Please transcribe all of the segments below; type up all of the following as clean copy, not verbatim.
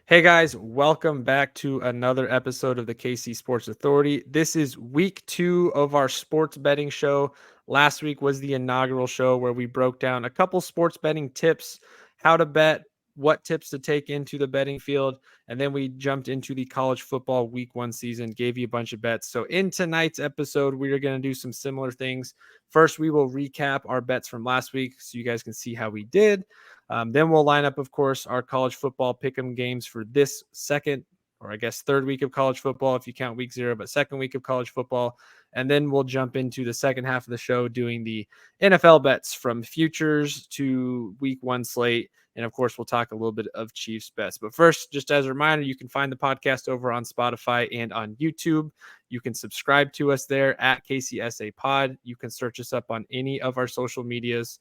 Hey guys, welcome back to another episode of the KC Sports Authority. This is week 2 of our sports betting show. Last week was the inaugural show where we broke down a couple sports betting tips, how to bet, what tips to take into the betting field, and then we jumped into the college football week 1 season, gave you a bunch of bets. So in tonight's episode, we are going to do some similar things. First, we will recap our bets from last week so you guys can see how we did. Then we'll line up, of course, our college football pick'em games for this second, or I guess third week of college football, if you count week 0, but second week of college football. And then we'll jump into the second half of the show doing the NFL bets from futures to week 1 slate. And of course, we'll talk a little bit of Chiefs bets. But first, just as a reminder, you can find the podcast over on Spotify and on YouTube. You can subscribe to us there at KCSA Pod. You can search us up on any of our social medias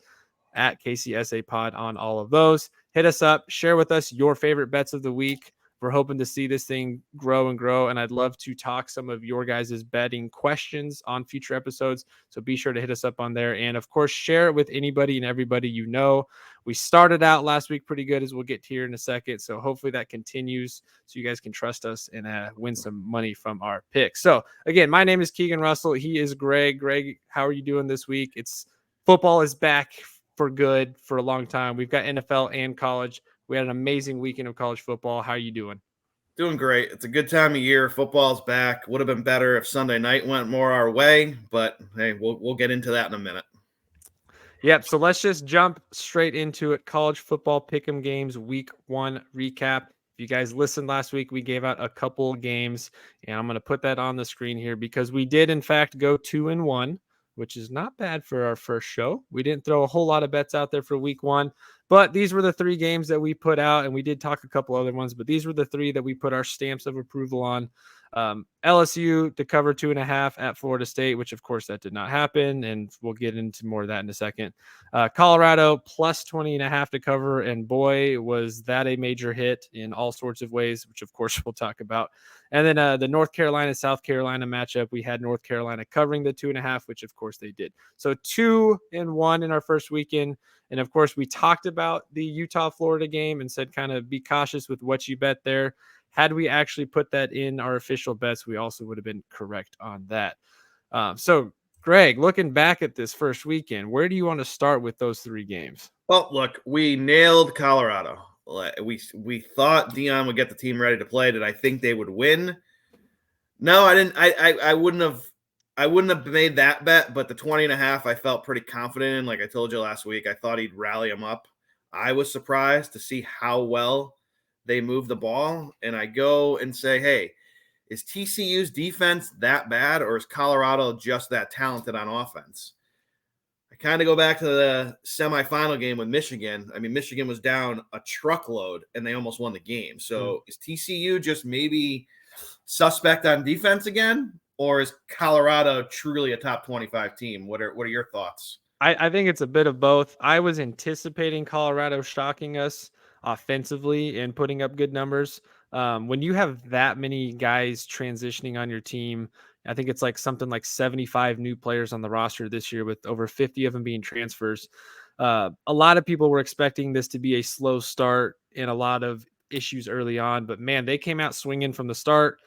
at KCSA Pod on all of those. Hit us up, share with us your favorite bets of the week. We're hoping to see this thing grow and grow, and I'd love to talk some of your guys' betting questions on future episodes. So be sure to hit us up on there, and of course, share it with anybody and everybody you know. We started out last week pretty good, as we'll get to here in a second. So hopefully that continues, so you guys can trust us and win some money from our picks. So again, my name is Keegan Russell. He is Greg. Greg, how are you doing this week? It's football is back for good for a long time. We've got NFL and college. We had an amazing weekend of college football. How are you doing? Doing great. It's a good time of year. Football's back. Would have been better if Sunday night went more our way, but hey, we'll get into that in a minute. Yep. So let's just jump straight into it. College football pick'em games, week 1 recap. If you guys listened last week, we gave out a couple games, and I'm going to put that on the screen here because we did, in fact, go 2-1, which is not bad for our first show. We didn't throw a whole lot of bets out there for week 1, but these were the 3 games that we put out, and we did talk a couple other ones, but these were the 3 that we put our stamps of approval on. LSU to cover 2.5 at Florida State, which of course that did not happen, and we'll get into more of that in a second. Colorado plus 20.5 to cover, and boy, was that a major hit in all sorts of ways, which of course we'll talk about. And then the North Carolina South Carolina matchup, we had North Carolina covering the 2.5, which of course they did. So 2-1 in our first weekend. And of course, we talked about the Utah Florida game and said kind of be cautious with what you bet there. Had we actually put that in our official bets, we also would have been correct on that. So, Greg, looking back at this first weekend, where do you want to start with those 3 games? Well, look, we nailed Colorado. We thought Dion would get the team ready to play. Did I think they would win? No, I didn't. I wouldn't have made that bet, but the 20.5 I felt pretty confident in. Like I told you last week, I thought he'd rally them up. I was surprised to see how well they move the ball, and I go and say, hey, is TCU's defense that bad, or is Colorado just that talented on offense? I kind of go back to the semifinal game with Michigan. I mean, Michigan was down a truckload, and they almost won the game. So is TCU just maybe suspect on defense again, or is Colorado truly a top 25 team? What are your thoughts? I think it's a bit of both. I was anticipating Colorado shocking us offensively and putting up good numbers. When you have that many guys transitioning on your team, I think it's like something like 75 new players on the roster this year, with over 50 of them being transfers. A lot of people were expecting this to be a slow start and a lot of issues early on, but man, they came out swinging from the start.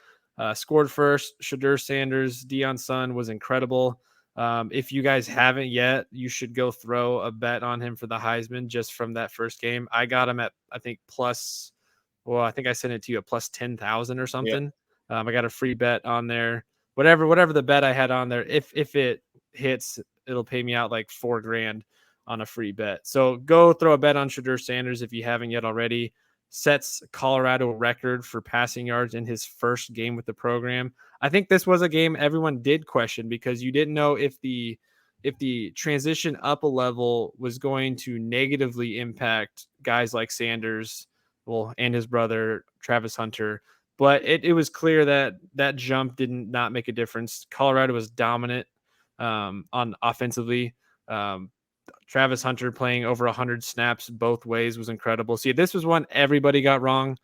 Scored first. Shedeur Sanders, Deion's son, was incredible. If you guys haven't yet, you should go throw a bet on him for the Heisman just from that first game. I got him at, I think, I think I sent it to you at plus 10,000 or something. Yep. I got a free bet on there. Whatever the bet I had on there, if it hits, it'll pay me out like $4,000 on a free bet. So go throw a bet on Shedeur Sanders if you haven't yet already. Sets Colorado record for passing yards in his first game with the program. I think this was a game everyone did question because you didn't know if the transition up a level was going to negatively impact guys like Sanders, and his brother Travis Hunter. But it was clear that jump did not make a difference. Colorado was dominant on offensively. Travis Hunter playing over 100 snaps both ways was incredible. See, this was one everybody got wrong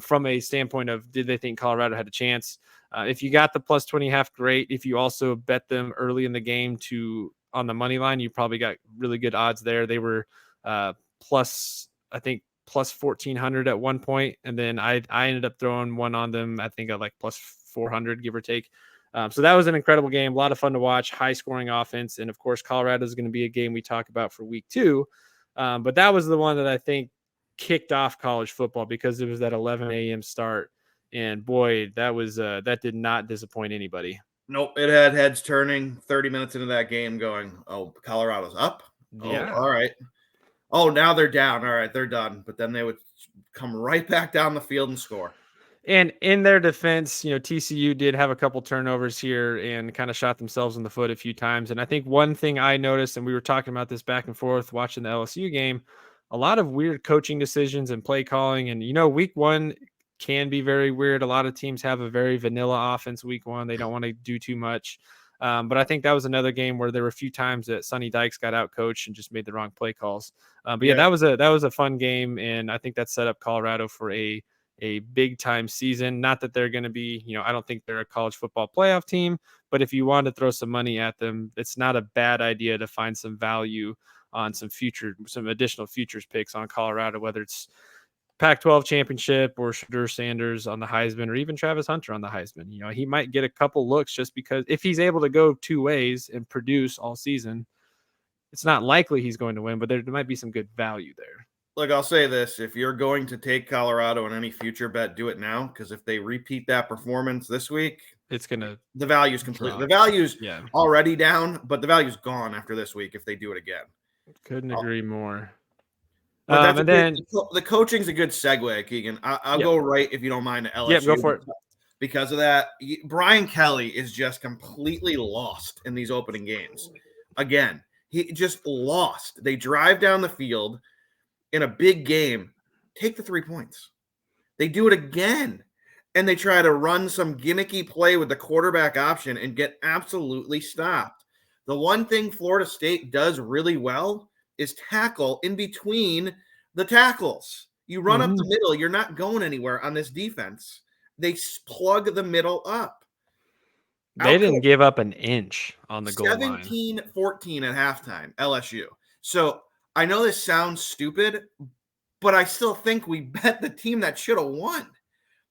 from a standpoint of did they think Colorado had a chance? If you got the plus 20.5, great. If you also bet them early in the game on the money line, you probably got really good odds there. They were plus plus 1,400 at one point, and then I ended up throwing one on them, I think at like plus 400, give or take. So that was an incredible game, a lot of fun to watch, high scoring offense, and of course Colorado is going to be a game we talk about for week 2. But that was the one that I think kicked off college football because it was that 11 a.m. start, and boy, that did not disappoint anybody. Nope, it had heads turning 30 minutes into that game going, oh, Colorado's up? Oh, Yeah. all right. Oh, now they're down. All right, they're done. But then they would come right back down the field and score. And in their defense, TCU did have a couple turnovers here and kind of shot themselves in the foot a few times. And I think one thing I noticed, and we were talking about this back and forth watching the LSU game, a lot of weird coaching decisions and play calling. And, week 1 can be very weird. A lot of teams have a very vanilla offense week 1. They don't want to do too much. But I think that was another game where there were a few times that Sonny Dykes got out coached and just made the wrong play calls. But yeah, that was a fun game. And I think that set up Colorado for a big time season. Not that they're going to be, I don't think they're a college football playoff team, but if you want to throw some money at them, it's not a bad idea to find some value on some additional futures picks on Colorado, whether it's Pac-12 championship or Shedeur Sanders on the Heisman or even Travis Hunter on the Heisman. He might get a couple looks just because if he's able to go two ways and produce all season, it's not likely he's going to win, but there might be some good value there. Look, I'll say this. If you're going to take Colorado in any future bet, do it now, because if they repeat that performance this week, the value's completely. The value's already down, but the value's gone after this week if they do it again. Couldn't agree more. But the coaching's a good segue, Keegan. I'll go right, if you don't mind, to LSU. Yeah, go for it. Because of that, Brian Kelly is just completely lost in these opening games. Again, he just lost. They drive down the field in a big game, take the 3 points. They do it again, and they try to run some gimmicky play with the quarterback option and get absolutely stopped. The one thing Florida State does really well is tackle in between the tackles. You run up the middle, you're not going anywhere on this defense. They plug the middle up. They didn't give up an inch on the goal line. 17-14 at halftime, LSU. So I know this sounds stupid, but I still think we bet the team that should have won.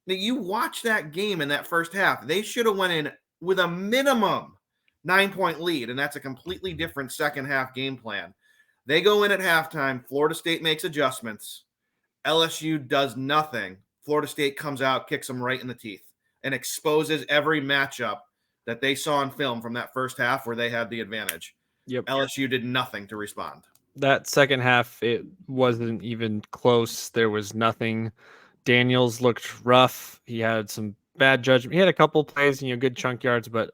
Now, you watch that game in that first half. They should have went in with a minimum 9-point lead, and that's a completely different second half game plan. They go in at halftime. Florida State makes adjustments. LSU does nothing. Florida State comes out, kicks them right in the teeth, and exposes every matchup that they saw in film from that first half where they had the advantage. Yep. LSU did nothing to respond. That second half, it wasn't even close. There was nothing. Daniels looked rough. He had some bad judgment. He had a couple plays, good chunk yards, but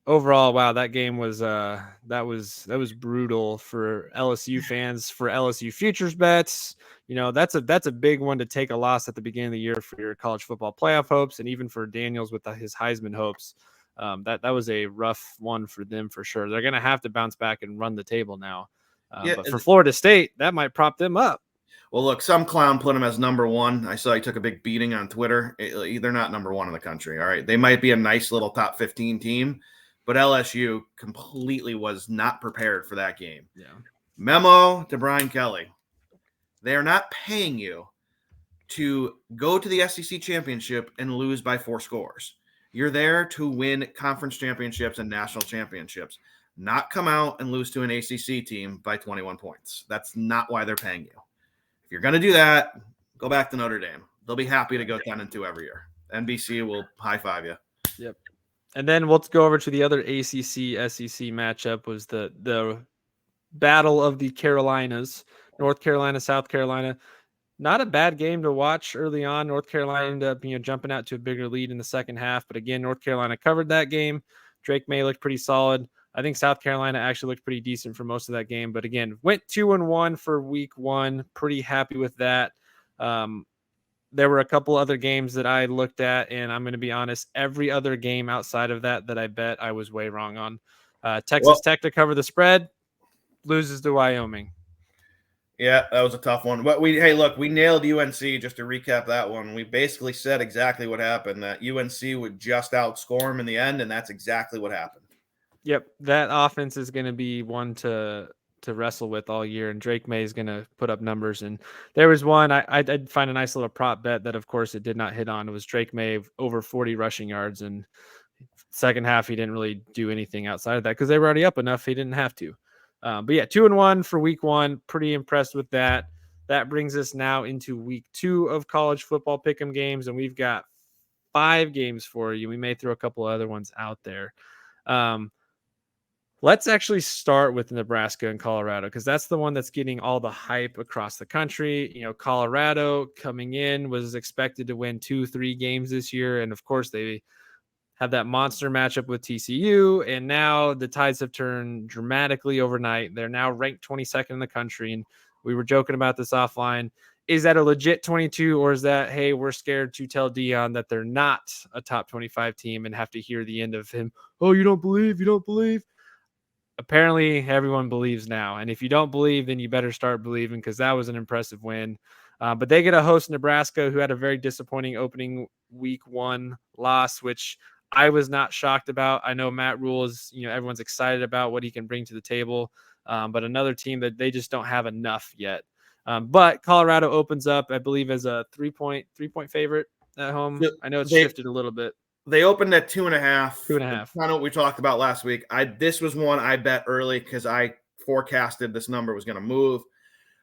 overall, wow, that game was that was brutal for LSU fans, for LSU futures bets. That's a big one to take a loss at the beginning of the year for your college football playoff hopes, and even for Daniels with his Heisman hopes. That was a rough one for them for sure. They're going to have to bounce back and run the table now. But for Florida State, that might prop them up. Well, look, some clown put him as number one. I saw he took a big beating on Twitter. They're not number one in the country. All right. They might be a nice little top 15 team, but LSU completely was not prepared for that game. Yeah. Memo to Brian Kelly. They are not paying you to go to the SEC championship and lose by 4 scores. You're there to win conference championships and national championships, not come out and lose to an ACC team by 21 points. That's not why they're paying you. If you're going to do that, go back to Notre Dame. They'll be happy to go 10-2 every year. NBC will high five you. Yep. And then we'll go over to the other ACC SEC matchup was the battle of the Carolinas, North Carolina, South Carolina. Not a bad game to watch early on. North Carolina ended up jumping out to a bigger lead in the second half, but again, North Carolina covered that game. Drake May looked pretty solid. I think South Carolina actually looked pretty decent for most of that game, but again, went 2-1 for week 1. Pretty happy with that. There were a couple other games that I looked at, and I'm going to be honest, every other game outside of that I bet I was way wrong on. Texas Tech to cover the spread, loses to Wyoming. Yeah, that was a tough one. But we nailed UNC. Just to recap that one, we basically said exactly what happened, that UNC would just outscore them in the end, and that's exactly what happened. Yep, that offense is going to be one to to wrestle with all year, and Drake May is going to put up numbers. And there was one I did find a nice little prop bet that, of course, it did not hit on. It was Drake May over 40 rushing yards, and second half he didn't really do anything outside of that because they were already up enough. He didn't have to. But yeah, 2-1 for week 1. Pretty impressed with that. That brings us now into week 2 of college football pick'em games, and we've got 5 games for you. We may throw a couple other ones out there. Let's actually start with Nebraska and Colorado because that's the one that's getting all the hype across the country. You know, Colorado coming in was expected to win 2-3 games this year, and of course they have that monster matchup with TCU, and now the tides have turned dramatically overnight. They're now ranked 22nd in the country, and we were joking about this offline. Is that a legit 22, or is that, hey, we're scared to tell Dion that they're not a top 25 team and have to hear the end of him? Oh, you don't believe? You don't believe? Apparently everyone believes now. And if you don't believe, then you better start believing because that was an impressive win. But they get to host Nebraska, who had a very disappointing opening week 1 loss, which I was not shocked about. I know Matt Rule is, everyone's excited about what he can bring to the table. But another team that they just don't have enough yet. But Colorado opens up, I believe, as a three-point favorite at home. I know it's shifted a little bit. They opened at 2.5. 2.5. Kind of what we talked about last week. This was one I bet early because I forecasted this number was going to move.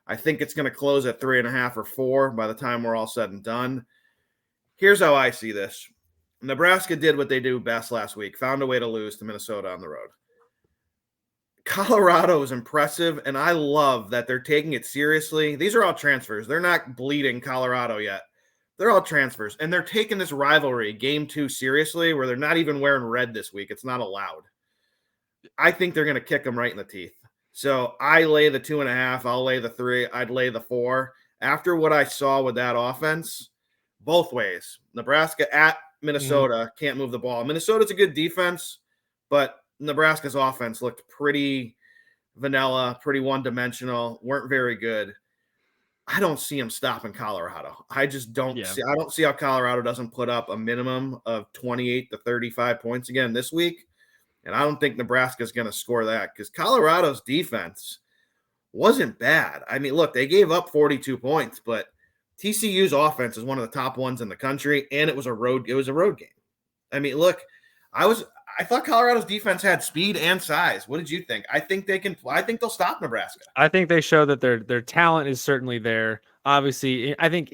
I think it's going to close at 3.5 or 4 by the time we're all said and done. Here's how I see this. Nebraska did what they do best last week, found a way to lose to Minnesota on the road. Colorado is impressive, and I love that they're taking it seriously. These are all transfers. They're not bleeding Colorado yet. They're all transfers, and they're taking this rivalry, game 2, seriously, where they're not even wearing red this week. It's not allowed. I think they're going to kick them right in the teeth. So I lay the 2.5. I'll lay the 3. I'd lay the 4. After what I saw with that offense, both ways, Nebraska at Minnesota can't move the ball. Minnesota's a good defense, but Nebraska's offense looked pretty vanilla, pretty one-dimensional, weren't very good. I don't see him stopping Colorado. I just don't see. I don't see how Colorado doesn't put up a minimum of 28 to 35 points again this week. And I don't think Nebraska's going to score that because Colorado's defense wasn't bad. I mean, look, they gave up 42 points, but TCU's offense is one of the top ones in the country, and it was a road game. I mean, look, I thought Colorado's defense had speed and size. What did you think? I think they'll stop Nebraska. I think they show that their talent is certainly there. Obviously, I think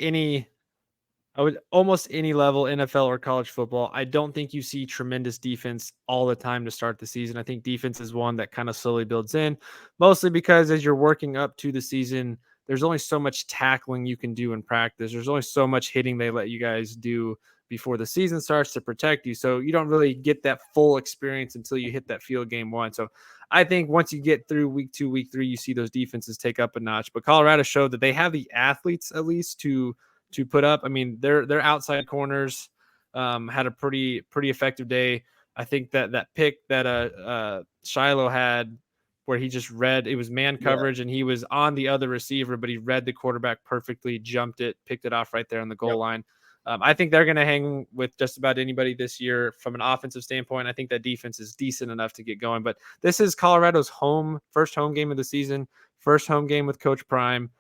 almost any level, NFL or college football, I don't think you see tremendous defense all the time to start the season. I think defense is one that kind of slowly builds in, mostly because as you're working up to the season, there's only so much tackling you can do in practice. There's only so much hitting they let you guys do before the season starts to protect you. So you don't really get that full experience until you hit that field game 1. So I think once you get through week 2, week 3, you see those defenses take up a notch. But Colorado showed that they have the athletes at least to put up. I mean, their outside corners had a pretty effective day. I think that pick that Shiloh had where he just read, it was man coverage and he was on the other receiver, but he read the quarterback perfectly, jumped it, picked it off right there on the goal line. I think they're going to hang with just about anybody this year from an offensive standpoint. I think that defense is decent enough to get going, but this is Colorado's first home game of the season, first home game with Coach Prime.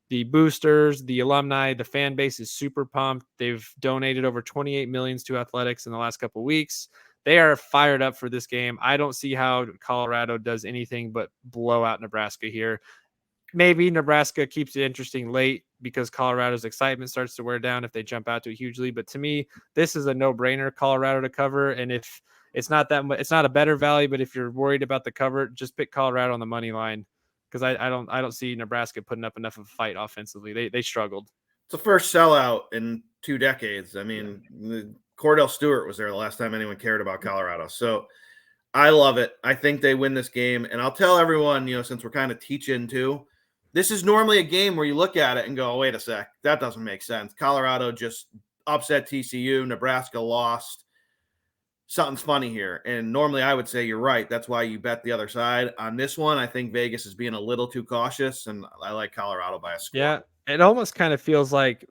The boosters, the alumni, the fan base is super pumped. They've donated over $28 million to athletics in the last couple of weeks. They are fired up for this game. I don't see how Colorado does anything but blow out Nebraska here. Maybe Nebraska keeps it interesting late because Colorado's excitement starts to wear down if they jump out to it hugely. But to me, this is a no-brainer, Colorado to cover. And if it's not that much, it's not a better value, but if you're worried about the cover, just pick Colorado on the money line. Because I don't see Nebraska putting up enough of a fight offensively. They struggled. It's the first sellout in 2 decades. I mean, Cordell Stewart was there the last time anyone cared about Colorado. So I love it. I think they win this game. And I'll tell everyone, since we're kind of teaching too, this is normally a game where you look at it and go, oh, wait a sec, that doesn't make sense. Colorado just upset TCU. Nebraska lost. Something's funny here. And normally I would say you're right. That's why you bet the other side. On this one, I think Vegas is being a little too cautious, and I like Colorado by a score. Yeah, it almost kind of feels like,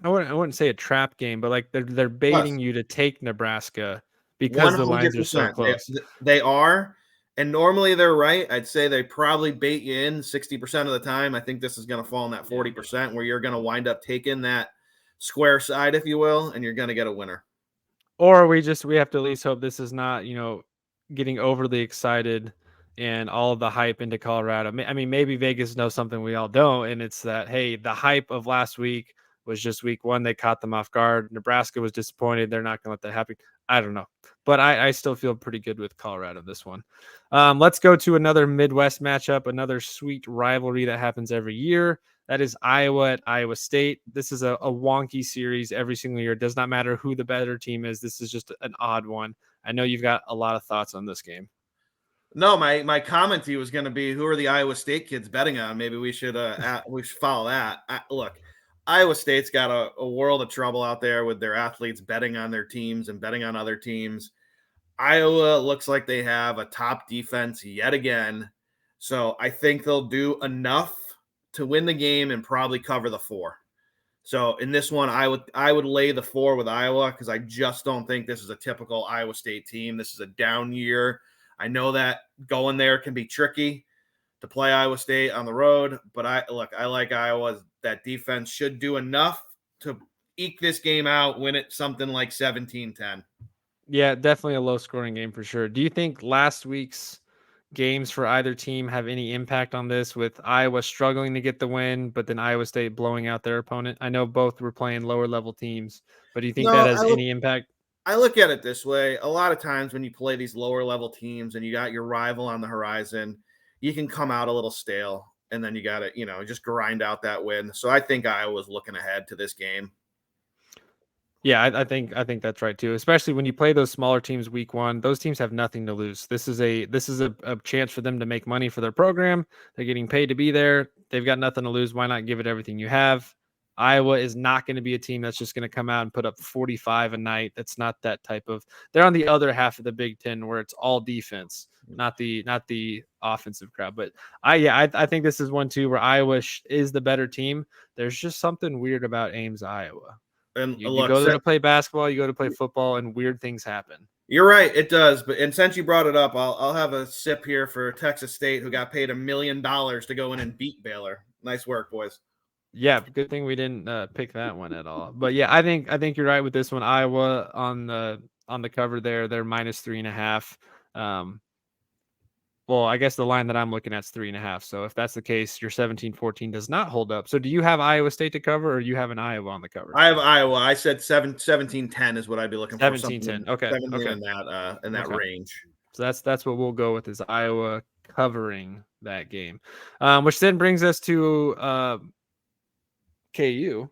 I wouldn't say a trap game, but like they're baiting you to take Nebraska because 100%. The lines are so close. They are. And normally they're right. I'd say they probably bait you in 60% of the time. I think this is going to fall in that 40% where you're going to wind up taking that square side, if you will, and you're going to get a winner. Or we have to at least hope this is not, getting overly excited and all of the hype into Colorado. I mean, maybe Vegas knows something we all don't, and it's that, hey, the hype of last week was just week one. They caught them off guard. Nebraska was disappointed. They're not going to let that happen. I don't know. But I still feel pretty good with Colorado this one. Let's go to another Midwest matchup, another sweet rivalry that happens every year. That is Iowa at Iowa State. This is a wonky series every single year. It does not matter who the better team is. This is just an odd one. I know you've got a lot of thoughts on this game. No, my comment to you was going to be, who are the Iowa State kids betting on? Maybe we should follow that. Look, Iowa State's got a world of trouble out there with their athletes betting on their teams and betting on other teams. Iowa looks like they have a top defense yet again. So I think they'll do enough to win the game and probably cover the 4. So in this one, I would lay the 4 with Iowa because I just don't think this is a typical Iowa State team. This is a down year. I know that going there can be tricky to play Iowa State on the road, but I like Iowa. That defense should do enough to eke this game out, win it something like 17-10. Yeah, definitely a low-scoring game for sure. Do you think last week's games for either team have any impact on this, with Iowa struggling to get the win, but then Iowa State blowing out their opponent? I know both were playing lower-level teams, but do you think that has any impact? I look at it this way. A lot of times when you play these lower level teams and you got your rival on the horizon, you can come out a little stale, and then you got to, just grind out that win. So I think Iowa's looking ahead to this game. Yeah, I think that's right too. Especially when you play those smaller teams week one, those teams have nothing to lose. This is a chance for them to make money for their program. They're getting paid to be there. They've got nothing to lose. Why not give it everything you have? Iowa is not going to be a team that's just going to come out and put up 45 a night. That's not that type of. They're on the other half of the Big Ten where it's all defense, not the offensive crowd. But I think this is one too where Iowa is the better team. There's just something weird about Ames, Iowa. And you go there to play basketball, you go to play football, and weird things happen. You're right, it does. And since you brought it up, I'll have a sip here for Texas State, who got paid $1 million to go in and beat Baylor. Nice work, boys. Yeah, good thing we didn't pick that one at all. But yeah, I think you're right with this one. Iowa on the cover there, they're -3.5. Well, I guess the line that I'm looking at is 3.5. So if that's the case, your 17-14 does not hold up. So do you have Iowa State to cover, or you have an Iowa on the cover? I have Iowa. I said 17-10 is what I'd be looking for. 17-10. Okay. In that range. So that's what we'll go with, is Iowa covering that game. Which then brings us to KU,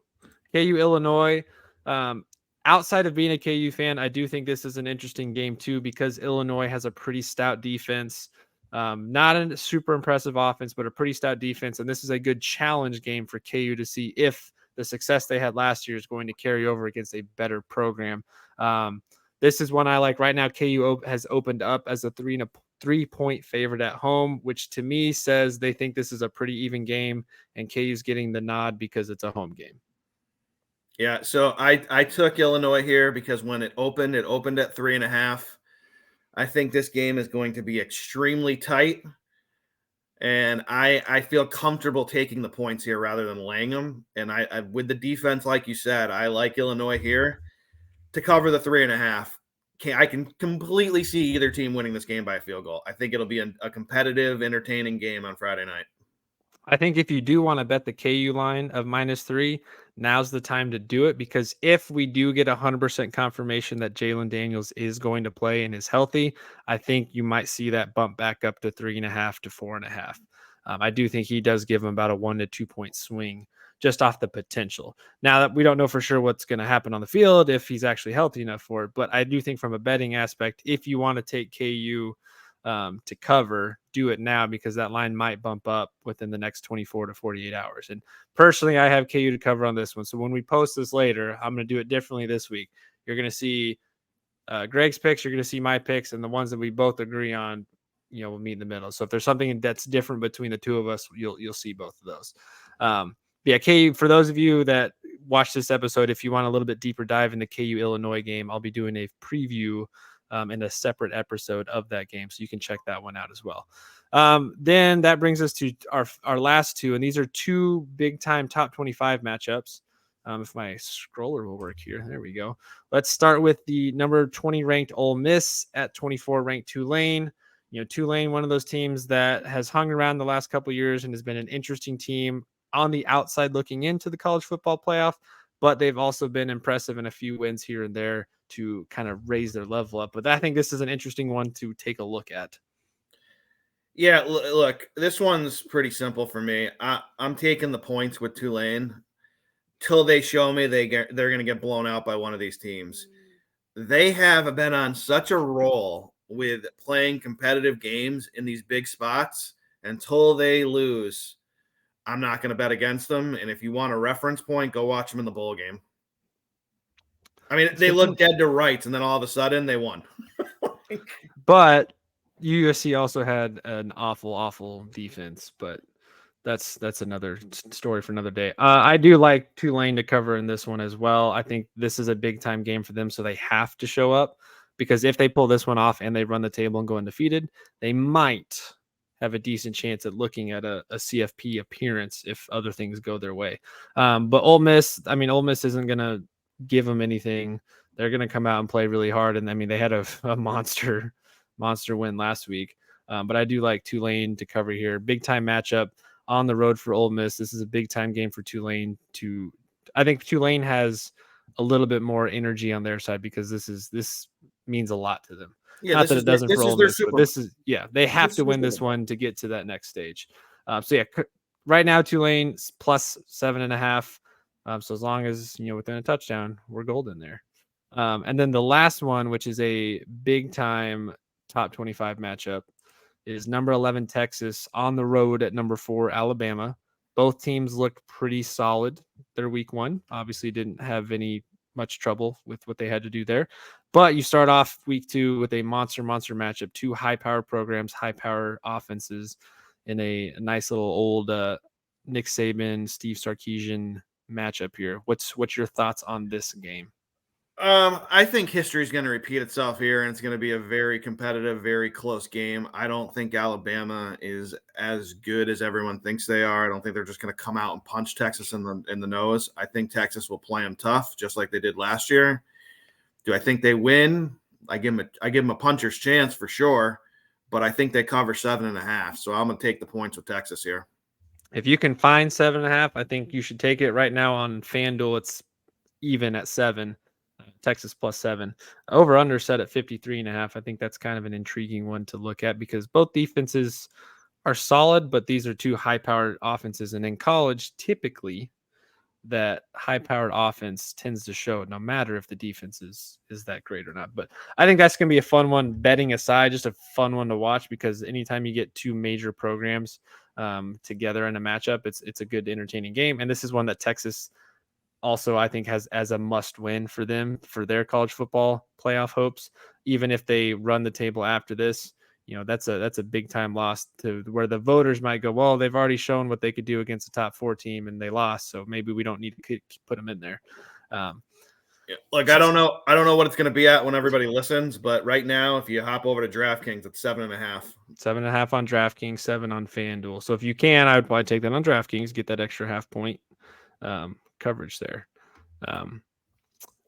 Illinois. Outside of being a KU fan, I do think this is an interesting game too, because Illinois has a pretty stout defense. Not a super impressive offense, but a pretty stout defense. And this is a good challenge game for KU to see if the success they had last year is going to carry over against a better program. This is one I like right now. KU has opened up as a 3-point favorite at home, which to me says they think this is a pretty even game, and KU's getting the nod because it's a home game. Yeah, so I took Illinois here because when it opened at 3.5. I think this game is going to be extremely tight, and I feel comfortable taking the points here rather than laying them. And I with the defense, like you said, I like Illinois here to cover the 3.5. I can completely see either team winning this game by a field goal. I think it'll be a competitive, entertaining game on Friday night. I think if you do want to bet the KU line of -3, now's the time to do it, because if we do get 100% confirmation that Jalen Daniels is going to play and is healthy, I think you might see that bump back up to 3.5 to 4.5. I do think he does give him about a 1 to 2 point swing just off the potential. Now that we don't know for sure what's going to happen on the field, if he's actually healthy enough for it, but I do think from a betting aspect, if you want to take KU to cover, do it now, because that line might bump up within the next 24 to 48 hours. And personally, I have KU to cover on this one. So when we post this later, I'm going to do it differently this week. You're going to see Greg's picks, you're going to see my picks, and the ones that we both agree on, we'll meet in the middle. So if there's something that's different between the two of us, you'll see both of those. Yeah, KU, for those of you that watch this episode, if you want a little bit deeper dive in the KU Illinois game, I'll be doing a preview in a separate episode of that game. So you can check that one out as well. Then that brings us to our last two, and these are two big time top 25 matchups. If my scroller will work here, there we go. Let's start with the number 20 ranked Ole Miss at 24 ranked Tulane. Tulane, one of those teams that has hung around the last couple of years and has been an interesting team on the outside looking into the college football playoff, but they've also been impressive in a few wins here and there to kind of raise their level up. But I think this is an interesting one to take a look at. Yeah, look, this one's pretty simple for me. I'm taking the points with Tulane till they show me they're going to get blown out by one of these teams. They have been on such a roll with playing competitive games in these big spots. Until they lose, I'm not going to bet against them. And if you want a reference point, go watch them in the bowl game. I mean, they look dead to rights, and then all of a sudden they won. But USC also had an awful defense, but that's another story for another day. I do like Tulane to cover in this one as well. I think this is a big time game for them, so they have to show up, because if they pull this one off and they run the table and go undefeated, they might have a decent chance at looking at a CFP appearance if other things go their way. But Ole Miss isn't going to give them anything. They're going to come out and play really hard. And I mean, they had a monster win last week. But I do like Tulane to cover here. Big time matchup on the road for Ole Miss. This is a big time game for Tulane. I think Tulane has a little bit more energy on their side, because this means a lot to them. Yeah, not that it doesn't for Ole Miss, but they have to win this one one to get to that next stage. Right now Tulane plus 7.5. So as long as within a touchdown, we're golden there. And then the last one, which is a big time top 25 matchup, is number 11 Texas on the road at number 4 Alabama. Both teams looked pretty solid their week one. Obviously didn't have much trouble with what they had to do there. But you start off week 2 with a monster matchup, two high-power programs, high-power offenses in a nice little old Nick Saban, Steve Sarkisian matchup here. What's your thoughts on this game? I think history is going to repeat itself here, and it's going to be a very competitive, very close game. I don't think Alabama is as good as everyone thinks they are. I don't think they're just going to come out and punch Texas in the nose. I think Texas will play them tough, just like they did last year. Do I think they win? I give them a puncher's chance for sure, but I think they cover 7.5. So I'm going to take the points with Texas here. If you can find 7.5, I think you should take it. Right now on FanDuel, it's even at 7. Texas plus 7. Over under set at 53.5. I think that's kind of an intriguing one to look at, because both defenses are solid, but these are two high-powered offenses. And in college, typically, that high-powered offense tends to show, no matter if the defense is that great or not. But I think that's going to be a fun one, betting aside, just a fun one to watch, because anytime you get two major programs together in a matchup, it's a good, entertaining game. And this is one that Texas also, I think, has as a must win for them, for their college football playoff hopes. Even if they run the table after this, that's a big time loss to where the voters might go, well, they've already shown what they could do against a top 4 team and they lost, so maybe we don't need to put them in there. Like, I don't know what it's going to be at when everybody listens, but right now, if you hop over to DraftKings, it's 7.5. 7.5 on DraftKings, 7 on FanDuel. So if you can, I would probably take that on DraftKings, get that extra half point coverage there.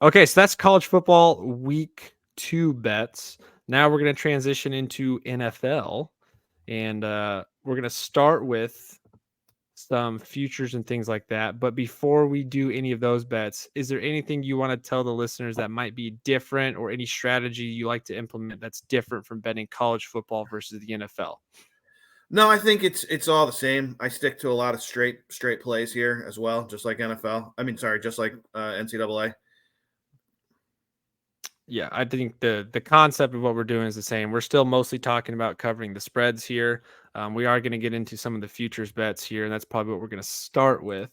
Okay, so that's college football week 2 bets. Now we're going to transition into NFL, and we're going to start with some futures and things like that. But before we do any of those bets, is there anything you want to tell the listeners that might be different, or any strategy you like to implement that's different from betting college football versus the NFL? No, I think it's all the same. I stick to a lot of straight plays here as well, just like NFL. Just like NCAA. Yeah, I think the concept of what we're doing is the same. We're still mostly talking about covering the spreads here. We are going to get into some of the futures bets here, and that's probably what we're going to start with.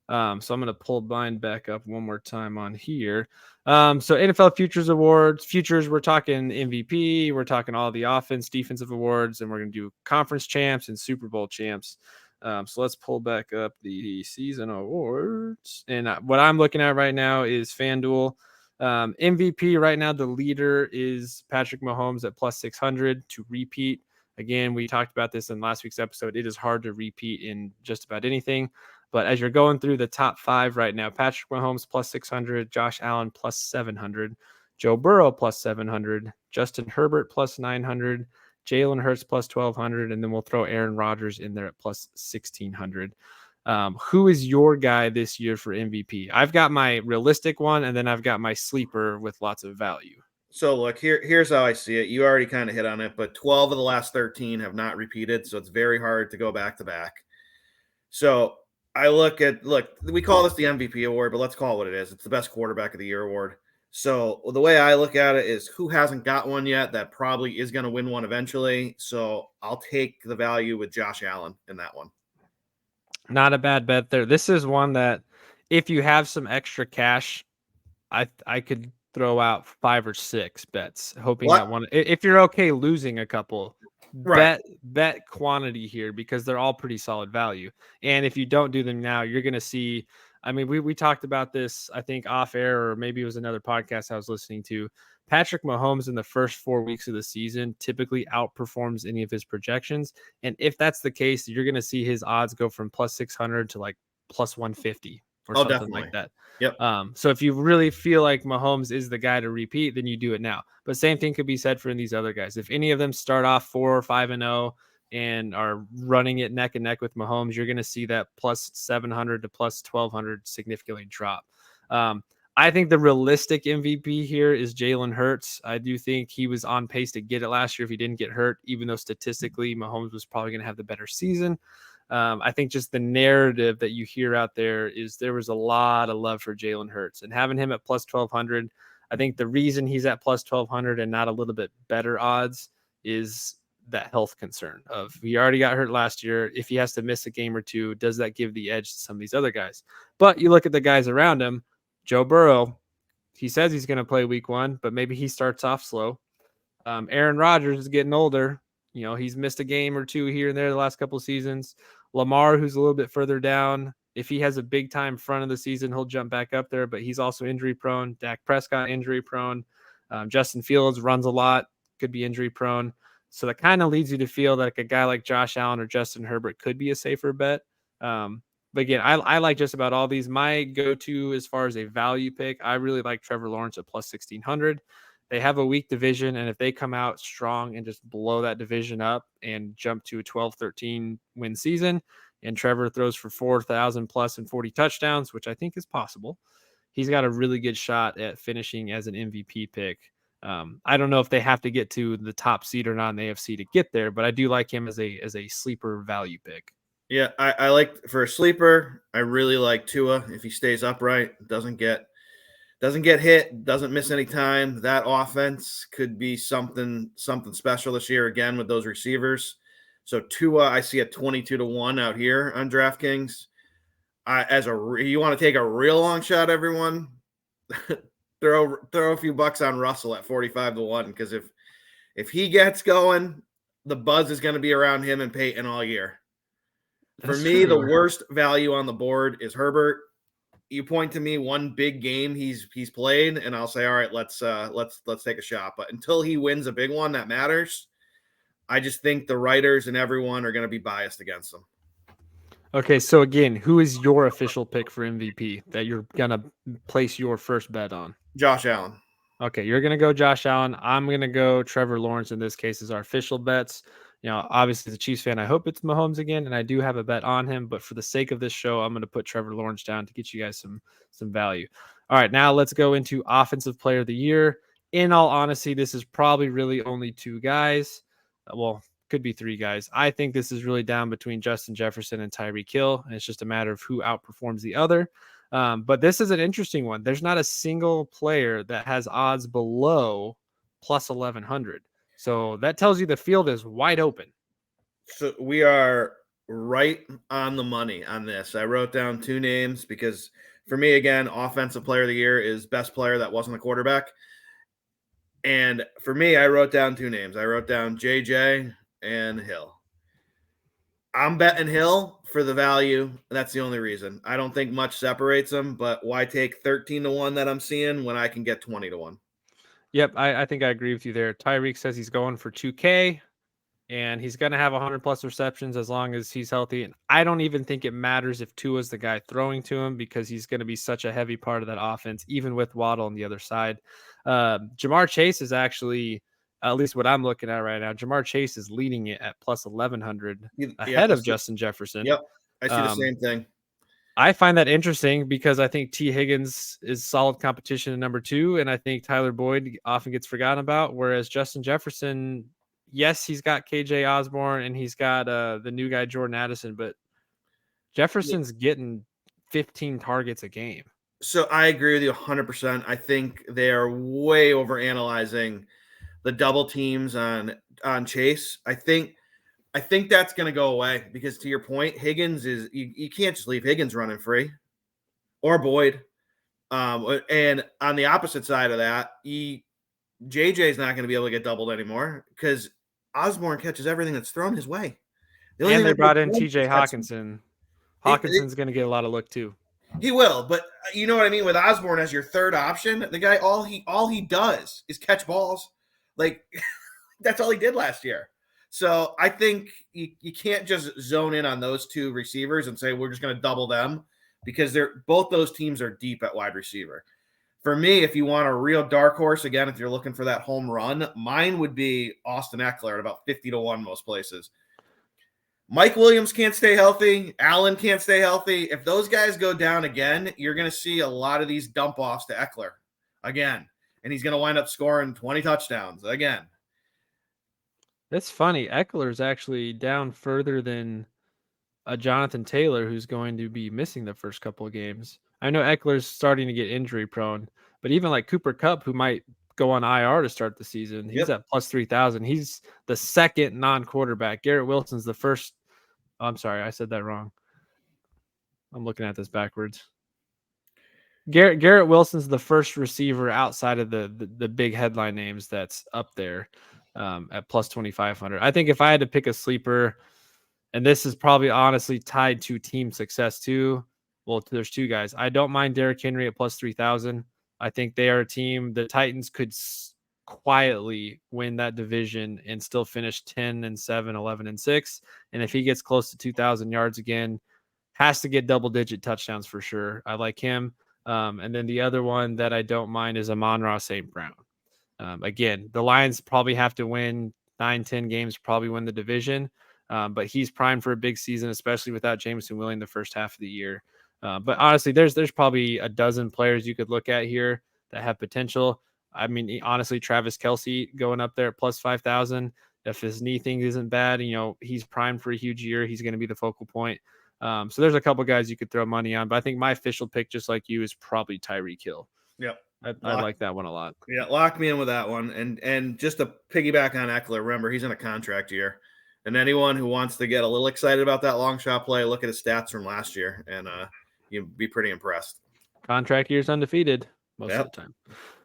So I'm going to pull mine back up one more time on here. So NFL Futures Awards. Futures, we're talking MVP. We're talking all the offense, defensive awards, and we're going to do conference champs and Super Bowl champs. So let's pull back up the season awards. And what I'm looking at right now is FanDuel. MVP right now, the leader is Patrick Mahomes at plus 600 to repeat. Again, we talked about this in last week's episode. It is hard to repeat in just about anything. But as you're going through the top 5 right now, Patrick Mahomes plus 600, Josh Allen plus 700, Joe Burrow plus 700, Justin Herbert plus 900, Jalen Hurts plus 1,200, and then we'll throw Aaron Rodgers in there at plus 1,600. Who is your guy this year for MVP? I've got my realistic one, and then I've got my sleeper with lots of value. So look, here's how I see it. You already kind of hit on it, but 12 of the last 13 have not repeated, so it's very hard to go back to back. So I look, we call this the MVP award, but let's call it what it is. It's the best quarterback of the year award. So the way I look at it is who hasn't got one yet that probably is going to win one eventually. So I'll take the value with Josh Allen in that one. Not a bad bet there. This is one that if you have some extra cash, I could throw out 5 or 6 bets, hoping that one. If you're okay losing a couple, right. bet quantity here because they're all pretty solid value. And if you don't do them now, you're going to see. I mean, we talked about this, I think, off air, or maybe it was another podcast I was listening to. Patrick Mahomes in the first 4 weeks of the season typically outperforms any of his projections. And if that's the case, you're going to see his odds go from plus 600 to like plus 150 or something definitely. like that. Yep. So if you really feel like Mahomes is the guy to repeat, then you do it now. But same thing could be said for these other guys. If any of them start off 4 or 5-0 and are running it neck and neck with Mahomes, you're going to see that plus 700 to plus 1,200 significantly drop. I think the realistic MVP here is Jalen Hurts. I do think he was on pace to get it last year if he didn't get hurt, even though statistically Mahomes was probably going to have the better season. I think just the narrative that you hear out there is there was a lot of love for Jalen Hurts, and having him at plus 1,200. I think the reason he's at plus 1,200 and not a little bit better odds is that health concern of he already got hurt last year. If he has to miss a game or two, does that give the edge to some of these other guys? But you look at the guys around him, Joe Burrow, he says he's going to play week 1, but maybe he starts off slow. Aaron Rodgers is getting older. You know, he's missed a game or two here and there the last couple of seasons. Lamar, who's a little bit further down. If he has a big time front of the season, he'll jump back up there, but he's also injury prone. Dak Prescott, injury prone. Justin Fields runs a lot, could be injury prone. So that kind of leads you to feel that a guy like Josh Allen or Justin Herbert could be a safer bet. But again, I like just about all these. My go-to as far as a value pick, I really like Trevor Lawrence at plus 1,600. They have a weak division, and if they come out strong and just blow that division up and jump to a 12-13 win season, and Trevor throws for 4,000 plus and 40 touchdowns, which I think is possible, he's got a really good shot at finishing as an MVP pick. I don't know if they have to get to the top seed or not in the AFC to get there, but I do like him as a sleeper value pick. Yeah, I like for a sleeper. I really like Tua if he stays upright, doesn't get hit, doesn't miss any time. That offense could be something special this year again with those receivers. So Tua, I see at 22-1 out here on DraftKings. You want to take a real long shot, everyone, throw a few bucks on Russell at 45-1 because if he gets going, the buzz is going to be around him and Peyton all year. For me, the worst value on the board is Herbert. You point to me one big game he's played, and I'll say, all right, let's take a shot. But until he wins a big one that matters, I just think the writers and everyone are going to be biased against him. Okay, so again, who is your official pick for MVP that you're gonna place your first bet on? Josh Allen. Okay, you're gonna go Josh Allen. I'm gonna go Trevor Lawrence in this case as our official bets. You know, obviously as a Chiefs fan, I hope it's Mahomes again, and I do have a bet on him. But for the sake of this show, I'm gonna put Trevor Lawrence down to get you guys some value. All right, now let's go into Offensive Player of the Year. In all honesty, this is probably really only 2 guys. Well, could be 3 guys. I think this is really down between Justin Jefferson and Tyreek Hill, and it's just a matter of who outperforms the other. But this is an interesting one. There's not a single player that has odds below plus 1,100. So that tells you the field is wide open. So we are right on the money on this. I wrote down 2 names because for me, again, Offensive Player of the Year is best player that wasn't a quarterback. And for me, I wrote down 2 names. I wrote down JJ and Hill. I'm betting Hill for the value. That's the only reason. I don't think much separates them, but why take 13-1 that I'm seeing when I can get 20-1? Yep, I think I agree with you there. Tyreek says he's going for 2K, and he's going to have 100 plus receptions as long as he's healthy. And I don't even think it matters if Tua's the guy throwing to him because he's going to be such a heavy part of that offense, even with Waddle on the other side. Jamar Chase is actually, at least what I'm looking at right now, Jamar Chase is leading it at plus 1100 ahead of Justin Jefferson. Yep, I see the same thing. I find that interesting because I think T. Higgins is solid competition in number 2, and I think Tyler Boyd often gets forgotten about, whereas Justin Jefferson, yes, he's got KJ Osborne and he's got the new guy Jordan Addison, but Jefferson's getting 15 targets a game. So I agree with you 100%. I think they are way over analyzing the double teams on Chase. I think that's going to go away because, to your point, Higgins is you can't just leave Higgins running free or Boyd. And on the opposite side of that, JJ is not going to be able to get doubled anymore because Osborne catches everything that's thrown his way. And they brought in TJ Hawkinson. Hawkinson's going to get a lot of look too. He will, but you know what I mean? With Osborne as your third option, the guy, all he does is catch balls. Like, that's all he did last year. So I think you can't just zone in on those two receivers and say we're just going to double them because both those teams are deep at wide receiver. For me, if you want a real dark horse, again, if you're looking for that home run, mine would be Austin Eckler at about 50-1 most places. Mike Williams can't stay healthy. Allen can't stay healthy. If those guys go down again, you're going to see a lot of these dump offs to Eckler again, and he's going to wind up scoring 20 touchdowns again. It's funny. Eckler's actually down further than Jonathan Taylor, who's going to be missing the first couple of games. I know Eckler's starting to get injury prone, but even like Cooper Kupp, who might go on IR to start the season, he's at plus 3,000. He's the second non-quarterback. Garrett Wilson's the first. Oh, I'm sorry, I said that wrong. I'm looking at this backwards. Garrett Wilson's the first receiver outside of the big headline names that's up there at plus 2,500. I think if I had to pick a sleeper, and this is probably honestly tied to team success too. Well, there's two guys. I don't mind Derrick Henry at plus 3,000. I think they are a team. The Titans could quietly win that division and still finish 10-7, 11-6. And if he gets close to 2,000 yards again, has to get double-digit touchdowns for sure. I like him. And then the other one that I don't mind is Amon-Ra St. Brown. Again, the Lions probably have to win 9-10 games to probably win the division. But he's primed for a big season, especially without Jameson Williams the first half of the year. But honestly, there's probably a dozen players you could look at here that have potential. I mean, honestly, Travis Kelce going up there at plus 5,000. If his knee thing isn't bad, he's primed for a huge year. He's going to be the focal point. So there's a couple guys you could throw money on, but I think my official pick, just like you, is probably Tyreek Hill. Yep. I like that one a lot. Yeah, lock me in with that one. And just to piggyback on Eckler, remember, he's in a contract year. And anyone who wants to get a little excited about that long shot play, look at his stats from last year, and you'll be pretty impressed. Contract year's undefeated most of the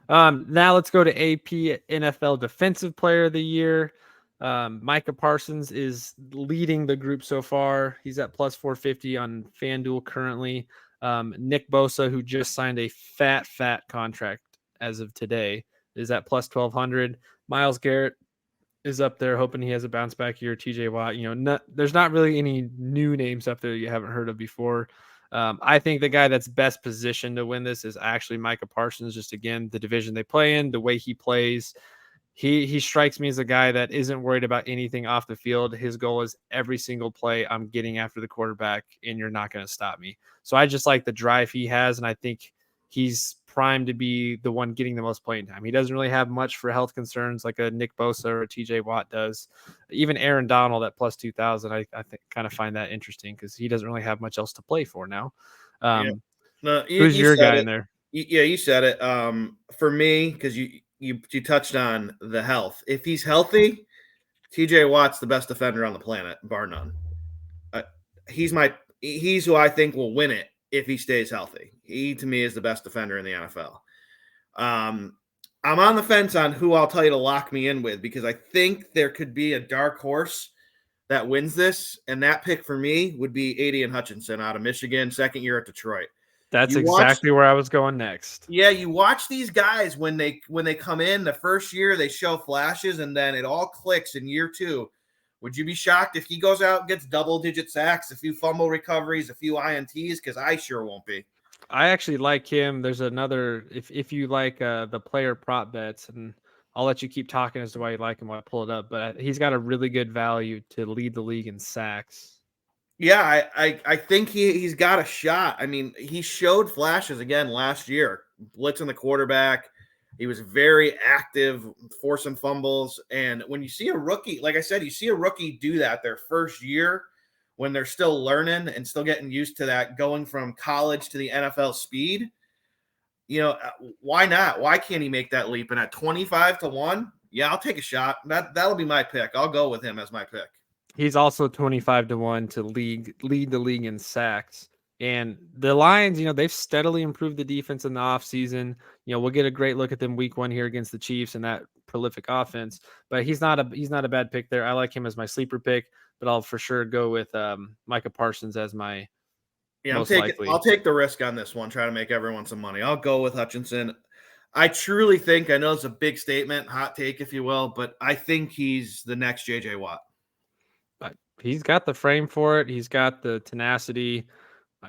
time. Now let's go to AP NFL Defensive Player of the Year. Micah Parsons is leading the group so far. He's at plus 450 on FanDuel currently. Nick Bosa, who just signed a fat contract as of today, is at plus 1,200. Myles Garrett is up there, hoping he has a bounce back year. TJ Watt, there's not really any new names up there you haven't heard of before. I think the guy that's best positioned to win this is actually Micah Parsons. Just again, the division they play in, the way he plays, he strikes me as a guy that isn't worried about anything off the field. His goal is every single play I'm getting after the quarterback, and you're not going to stop me. So I just like the drive he has, and I think he's primed to be the one getting the most playing time. He doesn't really have much for health concerns like a Nick Bosa or a TJ Watt does. Even Aaron Donald at plus 2,000, I think kind of find that interesting because he doesn't really have much else to play for now. Who's your guy in there? Yeah, you said it. For me, because you touched on the health. If he's healthy, TJ Watt's the best defender on the planet, bar none. He's who I think will win it if he stays healthy. He, to me, is the best defender in the NFL. I'm on the fence on who I'll tell you to lock me in with because I think there could be a dark horse that wins this, and that pick for me would be Adian Hutchinson out of Michigan, second year at Detroit. That's exactly where I was going next. Yeah, you watch these guys when they come in the first year, they show flashes, and then it all clicks in year 2. Would you be shocked if he goes out and gets double-digit sacks, a few fumble recoveries, a few INTs? Because I sure won't be. I actually like him. There's another, if you like the player prop bets, and I'll let you keep talking as to why you like him while I pull it up, but he's got a really good value to lead the league in sacks. Yeah, I think he's got a shot. I mean, he showed flashes again last year, blitzing the quarterback. He was very active, forcing fumbles. And when you see a rookie, like I said, you see a rookie do that their first year when they're still learning and still getting used to that, going from college to the NFL speed. Why not? Why can't he make that leap? And at 25-1, yeah, I'll take a shot. That'll be my pick. I'll go with him as my pick. He's also 25-1 to lead the league in sacks. And the Lions, they've steadily improved the defense in the offseason. We'll get a great look at them week 1 here against the Chiefs and that prolific offense. But he's not a bad pick there. I like him as my sleeper pick, but I'll for sure go with Micah Parsons as my most likely. I'll take the risk on this one, try to make everyone some money. I'll go with Hutchinson. I truly think, I know it's a big statement, hot take, if you will, but I think he's the next JJ Watt. He's got the frame for it. He's got the tenacity.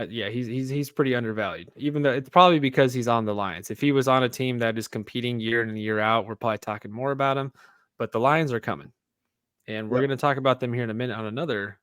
Yeah, he's pretty undervalued, even though it's probably because he's on the Lions. If he was on a team that is competing year in and year out, we're probably talking more about him. But the Lions are coming, and we're going to talk about them here in a minute on another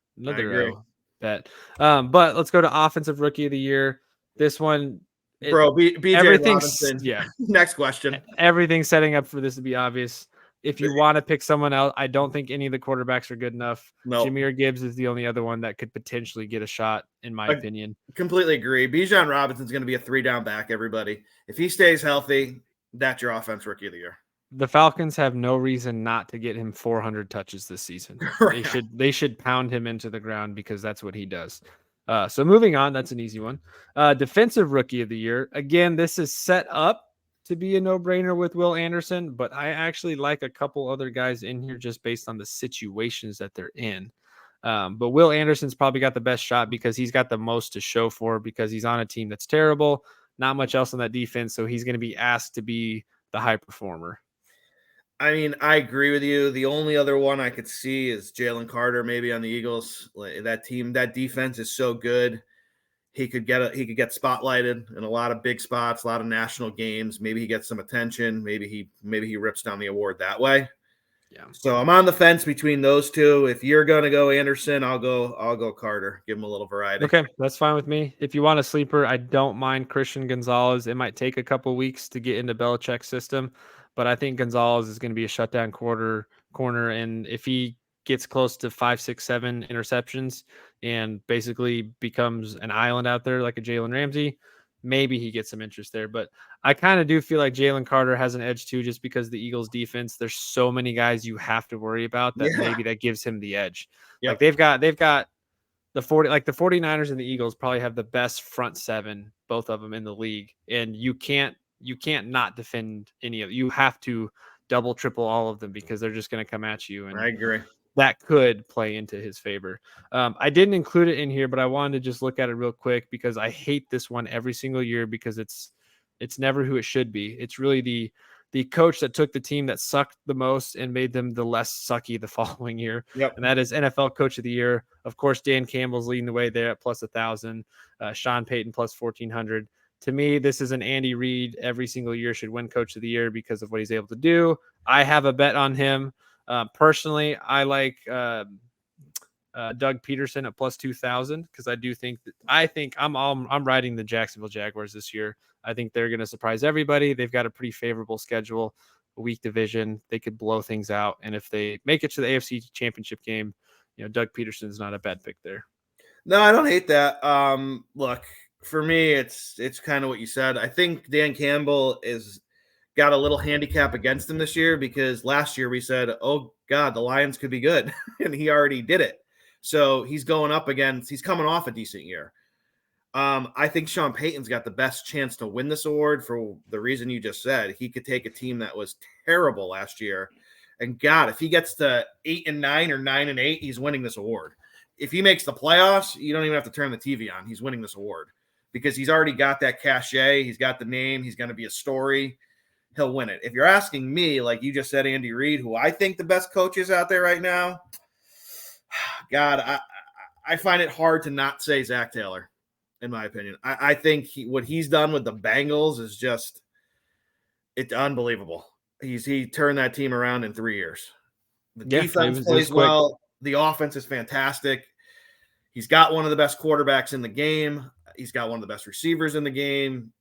bet. But let's go to offensive rookie of the year. This one, BJ Robinson. Yeah. Next question. Everything's setting up for this to be obvious. If you want to pick someone else, I don't think any of the quarterbacks are good enough. No. Jahmyr Gibbs is the only other one that could potentially get a shot, in my opinion. Completely agree. Bijan Robinson's going to be a 3-down back, everybody. If he stays healthy, that's your offense rookie of the year. The Falcons have no reason not to get him 400 touches this season. They should pound him into the ground because that's what he does. So moving on, that's an easy one. Defensive rookie of the year. Again, this is set up to be a no-brainer with Will Anderson, but I actually like a couple other guys in here just based on the situations that they're in. But Will Anderson's probably got the best shot because he's got the most to show for, because he's on a team that's terrible, not much else on that defense, so he's going to be asked to be the high performer. I mean, I agree with you. The only other one I could see is Jalen Carter, maybe on the Eagles. That defense is so good. He could get spotlighted in a lot of big spots, a lot of national games. Maybe he gets some attention. Maybe he rips down the award that way. Yeah. So I'm on the fence between those two. If you're gonna go Anderson, I'll go Carter. Give him a little variety. Okay, that's fine with me. If you want a sleeper, I don't mind Christian Gonzalez. It might take a couple weeks to get into Belichick's system, but I think Gonzalez is going to be a shutdown corner, and if he gets close to 5, 6, 7 interceptions and basically becomes an island out there like a Jalen Ramsey, maybe he gets some interest there. But I kind of do feel like Jalen Carter has an edge too, just because the Eagles defense, there's so many guys you have to worry about that maybe that gives him the edge. Yep. Like they've got the 49ers and the Eagles probably have the best front seven, both of them in the league. And you can't not defend any of it. You have to double, triple all of them because they're just going to come at you. And I agree. That could play into his favor. I didn't include it in here, but I wanted to just look at it real quick because I hate this one every single year because it's never who it should be. It's really the coach that took the team that sucked the most and made them the less sucky the following year. Yep. And that is NFL Coach of the Year. Of course, Dan Campbell's leading the way there at plus 1,000. Sean Payton plus 1,400. To me, this is an Andy Reid every single year should win Coach of the Year because of what he's able to do. I have a bet on him. Personally, I like Doug Peterson at plus 2,000 because I think I'm riding the Jacksonville Jaguars this year. I think they're going to surprise everybody. They've got a pretty favorable schedule, a weak division. They could blow things out, and if they make it to the AFC Championship game, Doug Peterson is not a bad pick there. No, I don't hate that. Look, for me, it's kind of what you said. I think Dan Campbell is got a little handicap against him this year because last year we said, oh God, the Lions could be good. And he already did it. So he's coming off a decent year. I think Sean Payton's got the best chance to win this award for the reason you just said. He could take a team that was terrible last year And God, if he gets to 8-9 or 9-8, he's winning this award. If he makes the playoffs, you don't even have to turn the TV on. He's winning this award because he's already got that cachet. He's got the name. He's going to be a story. He'll win it. If you're asking me, like you just said, Andy Reid, who I think the best coach is out there right now, God, I find it hard to not say Zach Taylor, in my opinion. I think what he's done with the Bengals is just it's unbelievable. He turned that team around in 3 years. The defense plays well. The offense is fantastic. He's got one of the best quarterbacks in the game. He's got one of the best receivers in the game.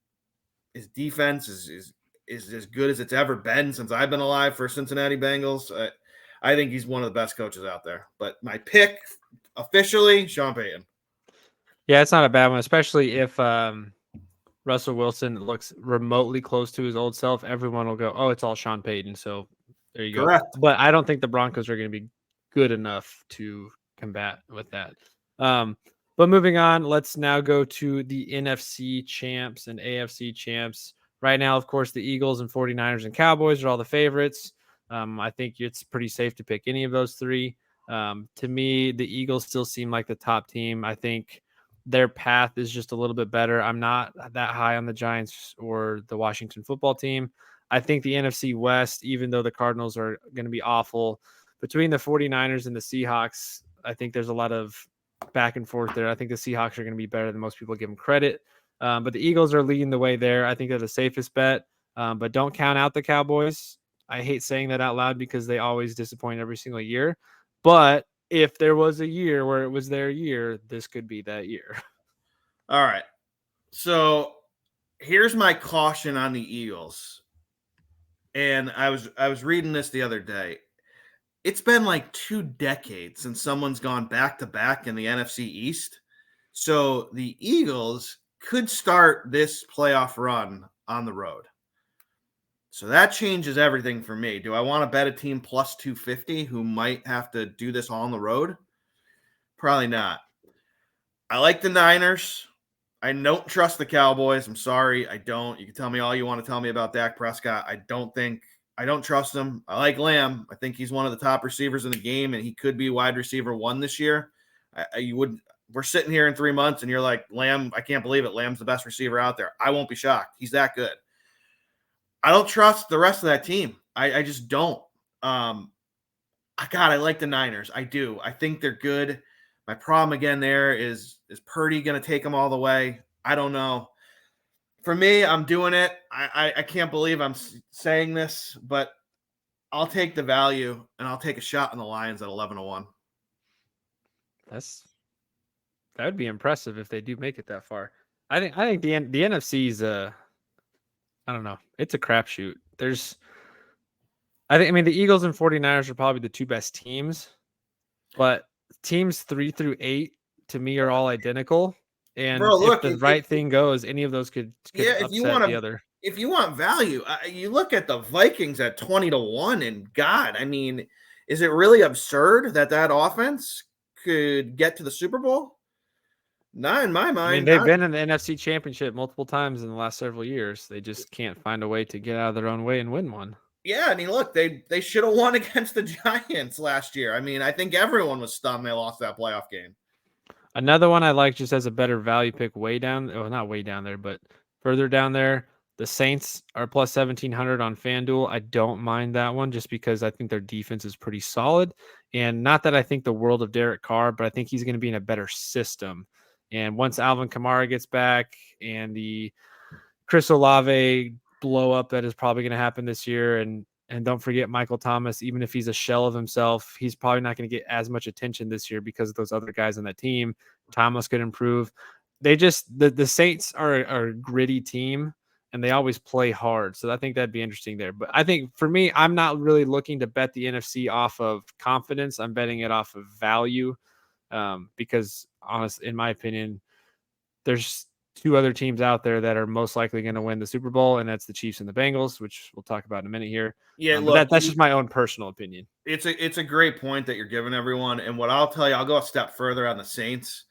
His defense is as good as it's ever been since I've been alive for Cincinnati Bengals. I think he's one of the best coaches out there. But my pick officially, Sean Payton. Yeah, it's not a bad one, especially if Russell Wilson looks remotely close to his old self. Everyone will go, oh, it's all Sean Payton. So there you Correct. go. But I don't think the Broncos are going to be good enough to combat with that. But moving on, let's now go to the NFC champs and AFC champs. Right now, of course, the Eagles and 49ers and Cowboys are all the favorites. I think it's pretty safe to pick any of those three. To me, the Eagles still seem like the top team. I think their path is just a little bit better. I'm not that high on the Giants or the Washington football team. I think the NFC West, even though the Cardinals are going to be awful, between the 49ers and the Seahawks, I think there's a lot of back and forth there. I think the Seahawks are going to be better than most people give them credit. But the Eagles are leading the way there. I think they're the safest bet. But don't count out the Cowboys. I hate saying that out loud because they always disappoint every single year. But if there was a year where it was their year, this could be that year. All right. So here's my caution on the Eagles. And I was reading this the other day. It's been like 2 decades since someone's gone back-to-back in the NFC East. So the Eagles could start this playoff run on the road. So that changes everything for me. Do I want to bet a team plus 250 who might have to do this all on the road? Probably not. I like the Niners. I don't trust the Cowboys. I'm sorry. I don't. You can tell me all you want to tell me about Dak Prescott. I don't trust him. I like Lamb. I think he's one of the top receivers in the game, and he could be wide receiver 1 this year. We're sitting here in 3 months, and you're like, Lamb, I can't believe it. Lamb's the best receiver out there. I won't be shocked. He's that good. I don't trust the rest of that team. I just don't. God, I like the Niners. I do. I think they're good. My problem again there is Purdy going to take them all the way? I don't know. For me, I'm doing it. I can't believe I'm saying this, but I'll take the value and I'll take a shot on the Lions at 11-1. That would be impressive if they do make it that far. I think the NFC is I don't know. It's a crapshoot. I mean, the Eagles and 49ers are probably the 2 best teams, but teams 3 through 8 to me are all identical. And Bro, look, if the right thing goes, any of those could upset the other. If you want value, you look at the Vikings at 20-1, and God, I mean, is it really absurd that offense could get to the Super Bowl? Not in my mind. I mean, they've been in the NFC Championship multiple times in the last several years. They just can't find a way to get out of their own way and win one. Yeah, I mean, look, they should have won against the Giants last year. I mean, I think everyone was stunned they lost that playoff game. Another one I like just as a better value pick way down, not way down there, but further down there. The Saints are plus 1,700 on FanDuel. I don't mind that one just because I think their defense is pretty solid. And not that I think the world of Derek Carr, but I think he's going to be in a better system. And once Alvin Kamara gets back and the Chris Olave blow up that is probably going to happen this year, and don't forget Michael Thomas, even if he's a shell of himself, he's probably not going to get as much attention this year because of those other guys on that team. Thomas could improve. The Saints are a gritty team, and they always play hard. So I think that'd be interesting there. But I think for me, I'm not really looking to bet the NFC off of confidence. I'm betting it off of value because, honestly, in my opinion, there's 2 other teams out there that are most likely going to win the Super Bowl, and that's the Chiefs and the Bengals, which we'll talk about in a minute here. Yeah, look, that's just my own personal opinion. It's a great point that you're giving everyone. And what I'll tell you, I'll go a step further on the Saints.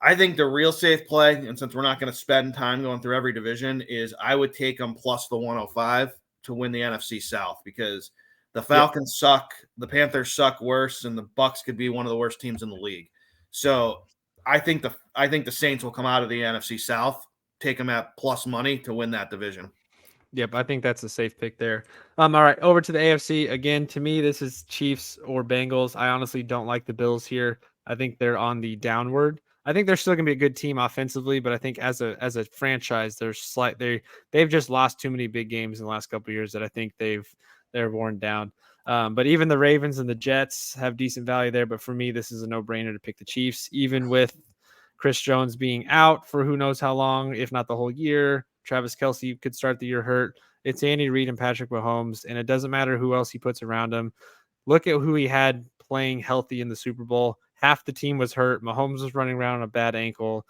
I think the real safe play, and since we're not going to spend time going through every division, is I would take them plus the 105 to win the NFC South because The Falcons suck. The Panthers suck worse, and the Bucs could be one of the worst teams in the league. So I think the Saints will come out of the NFC South, take them at plus money to win that division. Yep, I think that's a safe pick there. All right, over to the AFC again. To me, this is Chiefs or Bengals. I honestly don't like the Bills here. I think they're on the downward. I think they're still going to be a good team offensively, but I think as a franchise, they've just lost too many big games in the last couple of years that I think they're worn down. But even the Ravens and the Jets have decent value there. But for me, this is a no-brainer to pick the Chiefs, even with Chris Jones being out for who knows how long, if not the whole year. Travis Kelce could start the year hurt. It's Andy Reid and Patrick Mahomes, and it doesn't matter who else he puts around him. Look at who he had playing healthy in the Super Bowl. Half the team was hurt. Mahomes was running around on a bad ankle.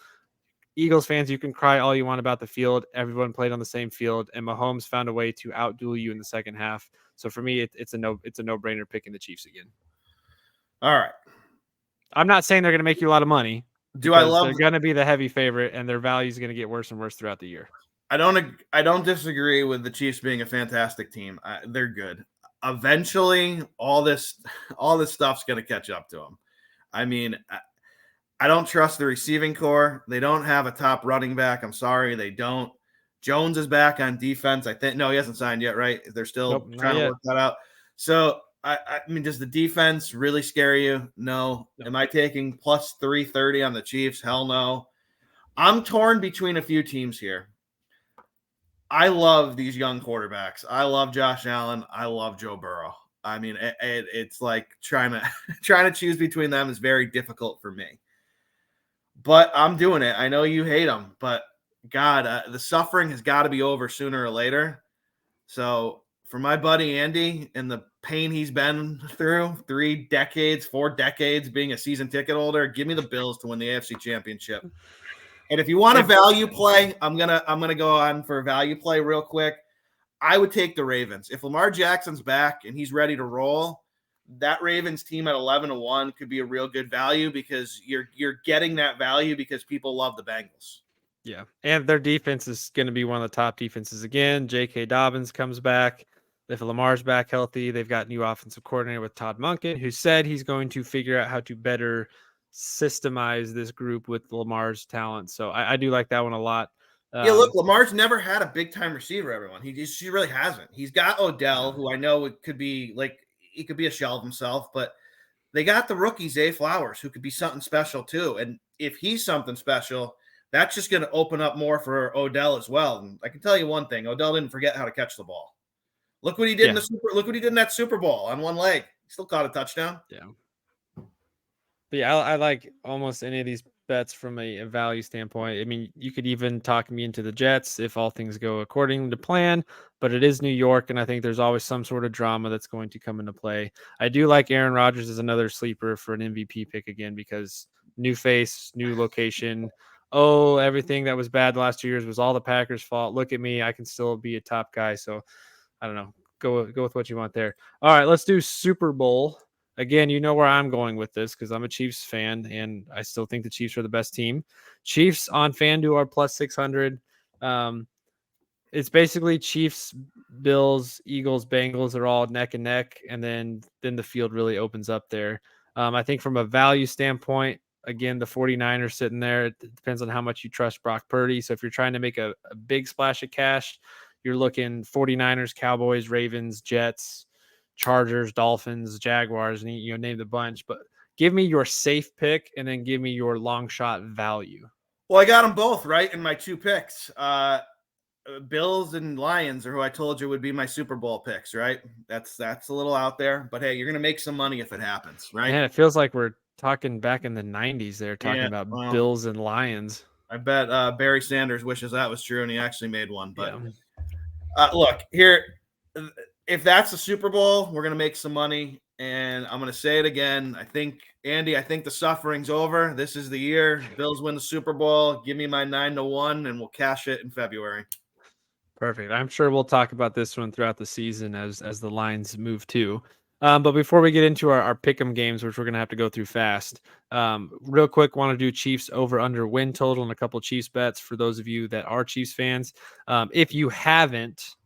Eagles fans, you can cry all you want about the field. Everyone played on the same field, and Mahomes found a way to outduel you in the second half. So for me, it's a no-brainer picking the Chiefs again. All right. I'm not saying they're going to make you a lot of money. They're going to be the heavy favorite, and their value is going to get worse and worse throughout the year. I don't disagree with the Chiefs being a fantastic team. They're good. Eventually, all this stuff's going to catch up to them. I mean, I don't trust the receiving core. They don't have a top running back. I'm sorry, they don't. Jones is back on defense. I think he hasn't signed yet, right? They're still trying to work that out. So I mean, does the defense really scare you? No. Am I taking plus 330 on the Chiefs? Hell no. I'm torn between a few teams here. I love these young quarterbacks. I love Josh Allen. I love Joe Burrow. I mean, it's like trying to choose between them is very difficult for me. But I'm doing it. I know you hate them, but God, the suffering has got to be over sooner or later. So for my buddy Andy and the pain he's been through 4 decades being a season ticket holder, give me the Bills to win the AFC Championship. And if you want a value play, I'm gonna go on for a value play real quick. I would take the Ravens. If Lamar Jackson's back and he's ready to roll, that Ravens team at 11-1 could be a real good value because you're getting that value because people love the Bengals. Yeah, and their defense is going to be one of the top defenses again. J.K. Dobbins comes back. If Lamar's back healthy, they've got new offensive coordinator with Todd Monken, who said he's going to figure out how to better systemize this group with Lamar's talent. So I do like that one a lot. Yeah, look, Lamar's never had a big-time receiver, everyone. He really hasn't. He's got Odell, who I know could be he could be a shell of himself, but they got the rookie Zay Flowers, who could be something special too. And if he's something special, that's just going to open up more for Odell as well. And I can tell you one thing: Odell didn't forget how to catch the ball. Look what he did Look what he did in that Super Bowl on one leg. He still caught a touchdown. Yeah. But yeah, I like almost any of these bets from a value standpoint. I mean, you could even talk me into the Jets if all things go according to plan, but it is New York, and I think there's always some sort of drama that's going to come into play. I do like Aaron Rodgers as another sleeper for an MVP pick again because new face, new location. Oh, everything that was bad the last 2 years was all the Packers' fault. Look at me. I can still be a top guy. So I don't know. Go with what you want there. All right, let's do Super Bowl. Again, you know where I'm going with this because I'm a Chiefs fan, and I still think the Chiefs are the best team. Chiefs on FanDuel are plus 600. It's basically Chiefs, Bills, Eagles, Bengals are all neck and neck, and then the field really opens up there. I think from a value standpoint, again, the 49ers sitting there. It depends on how much you trust Brock Purdy. So if you're trying to make a big splash of cash, you're looking 49ers, Cowboys, Ravens, Jets, Chargers, Dolphins, Jaguars, and name the bunch. But give me your safe pick and then give me your long shot value. Well, I got them both right in my 2 picks. Bills and Lions are who I told you would be my Super Bowl picks, right? That's a little out there, but hey, you're going to make some money if it happens, right? Man, it feels like we're talking back in the 90s there, talking about Bills and Lions. I bet Barry Sanders wishes that was true, and he actually made one. But look, here, if that's the Super Bowl, we're going to make some money, and I'm going to say it again. I think the suffering's over. This is the year. Bills win the Super Bowl. Give me my 9-1, and we'll cash it in February. Perfect. I'm sure we'll talk about this one throughout the season as the lines move too. But before we get into our pick'em games, which we're going to have to go through fast, real quick, want to do Chiefs over under win total and a couple Chiefs bets for those of you that are Chiefs fans. If you haven't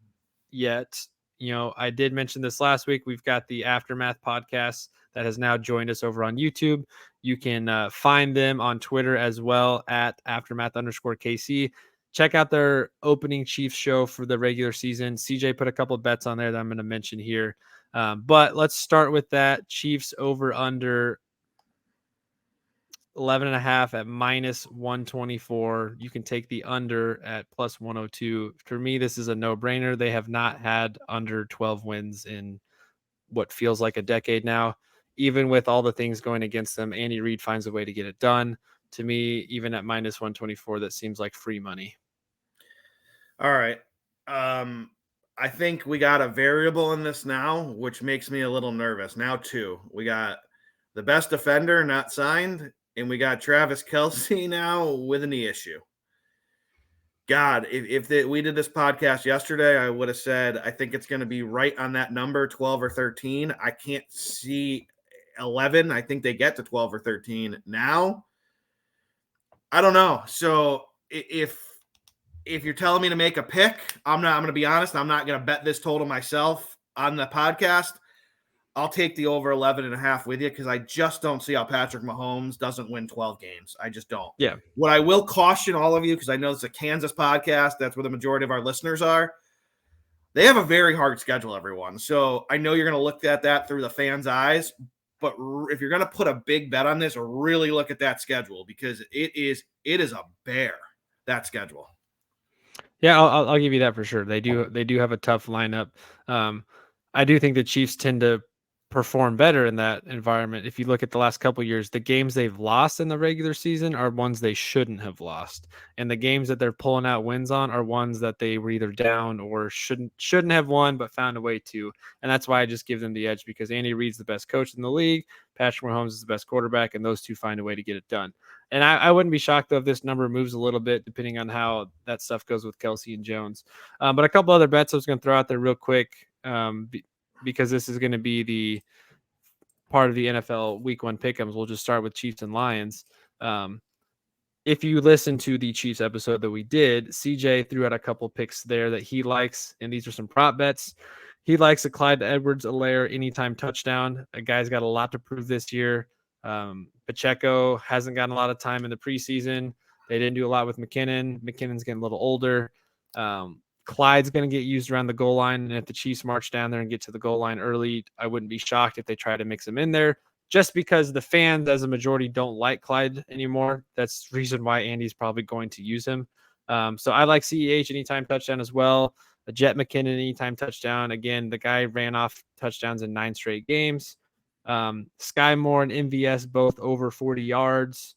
yet, I did mention this last week. We've got the Aftermath podcast that has now joined us over on YouTube. You can find them on Twitter as well at Aftermath_KC. Check out their opening Chiefs show for the regular season. CJ put a couple of bets on there that I'm going to mention here. But let's start with that. Chiefs over under 11.5 at -124. You can take the under at +102. For me, this is a no-brainer. They have not had under 12 wins in what feels like a decade now. Even with all the things going against them, Andy Reid finds a way to get it done. To me, even at -124, that seems like free money. All right. I think we got a variable in this now, which makes me a little nervous. Now, two. We got the best defender not signed, and we got Travis Kelce now with a knee issue. God, if we did this podcast yesterday, I would have said I think it's going to be right on that number, 12 or 13. I can't see 11. I think they get to 12 or 13 now. I don't know. So if you're telling me to make a pick, I'm going to be honest. I'm not going to bet this total myself on the podcast. I'll take the over 11.5 with you because I just don't see how Patrick Mahomes doesn't win 12 games. I just don't. Yeah. What I will caution all of you, because I know it's a Kansas podcast, that's where the majority of our listeners are. They have a very hard schedule, everyone. So I know you're going to look at that through the fans' eyes, but if you're going to put a big bet on this, really look at that schedule because it is a bear, that schedule. Yeah, I'll give you that for sure. They do have a tough lineup. I do think the Chiefs tend to perform better in that environment. If you look at the last couple of years, the games they've lost in the regular season are ones they shouldn't have lost, and the games that they're pulling out wins on are ones that they were either down or shouldn't have won but found a way to. And that's why I just give them the edge because Andy Reid's the best coach in the league, Patrick Mahomes is the best quarterback, and those two find a way to get it done. And I wouldn't be shocked though if this number moves a little bit depending on how that stuff goes with Kelce and Jones. But a couple other bets I was going to throw out there real quick because this is going to be the part of the NFL Week 1 Pick'ems. We'll just start with Chiefs and Lions. If you listen to the Chiefs episode that we did, CJ threw out a couple picks there that he likes, and these are some prop bets. He likes a Clyde Edwards-Helaire anytime touchdown. A guy's got a lot to prove this year. Pacheco hasn't gotten a lot of time in the preseason. They didn't do a lot with McKinnon. McKinnon's getting a little older. Clyde's going to get used around the goal line, and if the Chiefs march down there and get to the goal line early, I wouldn't be shocked if they try to mix him in there, just because the fans, as a majority, don't like Clyde anymore. That's the reason why Andy's probably going to use him. So I like CEH anytime touchdown as well. A Jet McKinnon anytime touchdown. Again, the guy ran off touchdowns in 9 straight games. Sky Moore and MVS both over 40 yards.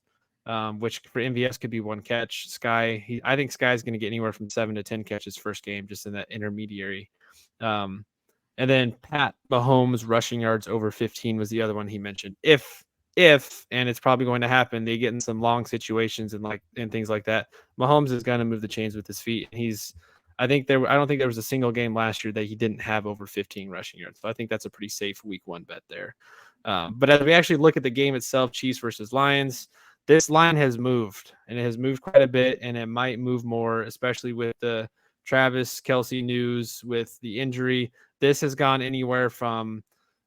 Which for MVS could be one catch. I think Sky's going to get anywhere from 7 to 10 catches first game, just in that intermediary. And then Pat Mahomes rushing yards over 15 was the other one he mentioned. If and it's probably going to happen, they get in some long situations and things like that. Mahomes is going to move the chains with his feet. I don't think there was a single game last year that he didn't have over 15 rushing yards. So I think that's a pretty safe week 1 bet there. But as we actually look at the game itself, Chiefs versus Lions, this line has moved, and it has moved quite a bit, and it might move more, especially with the Travis Kelce news with the injury. This has gone anywhere from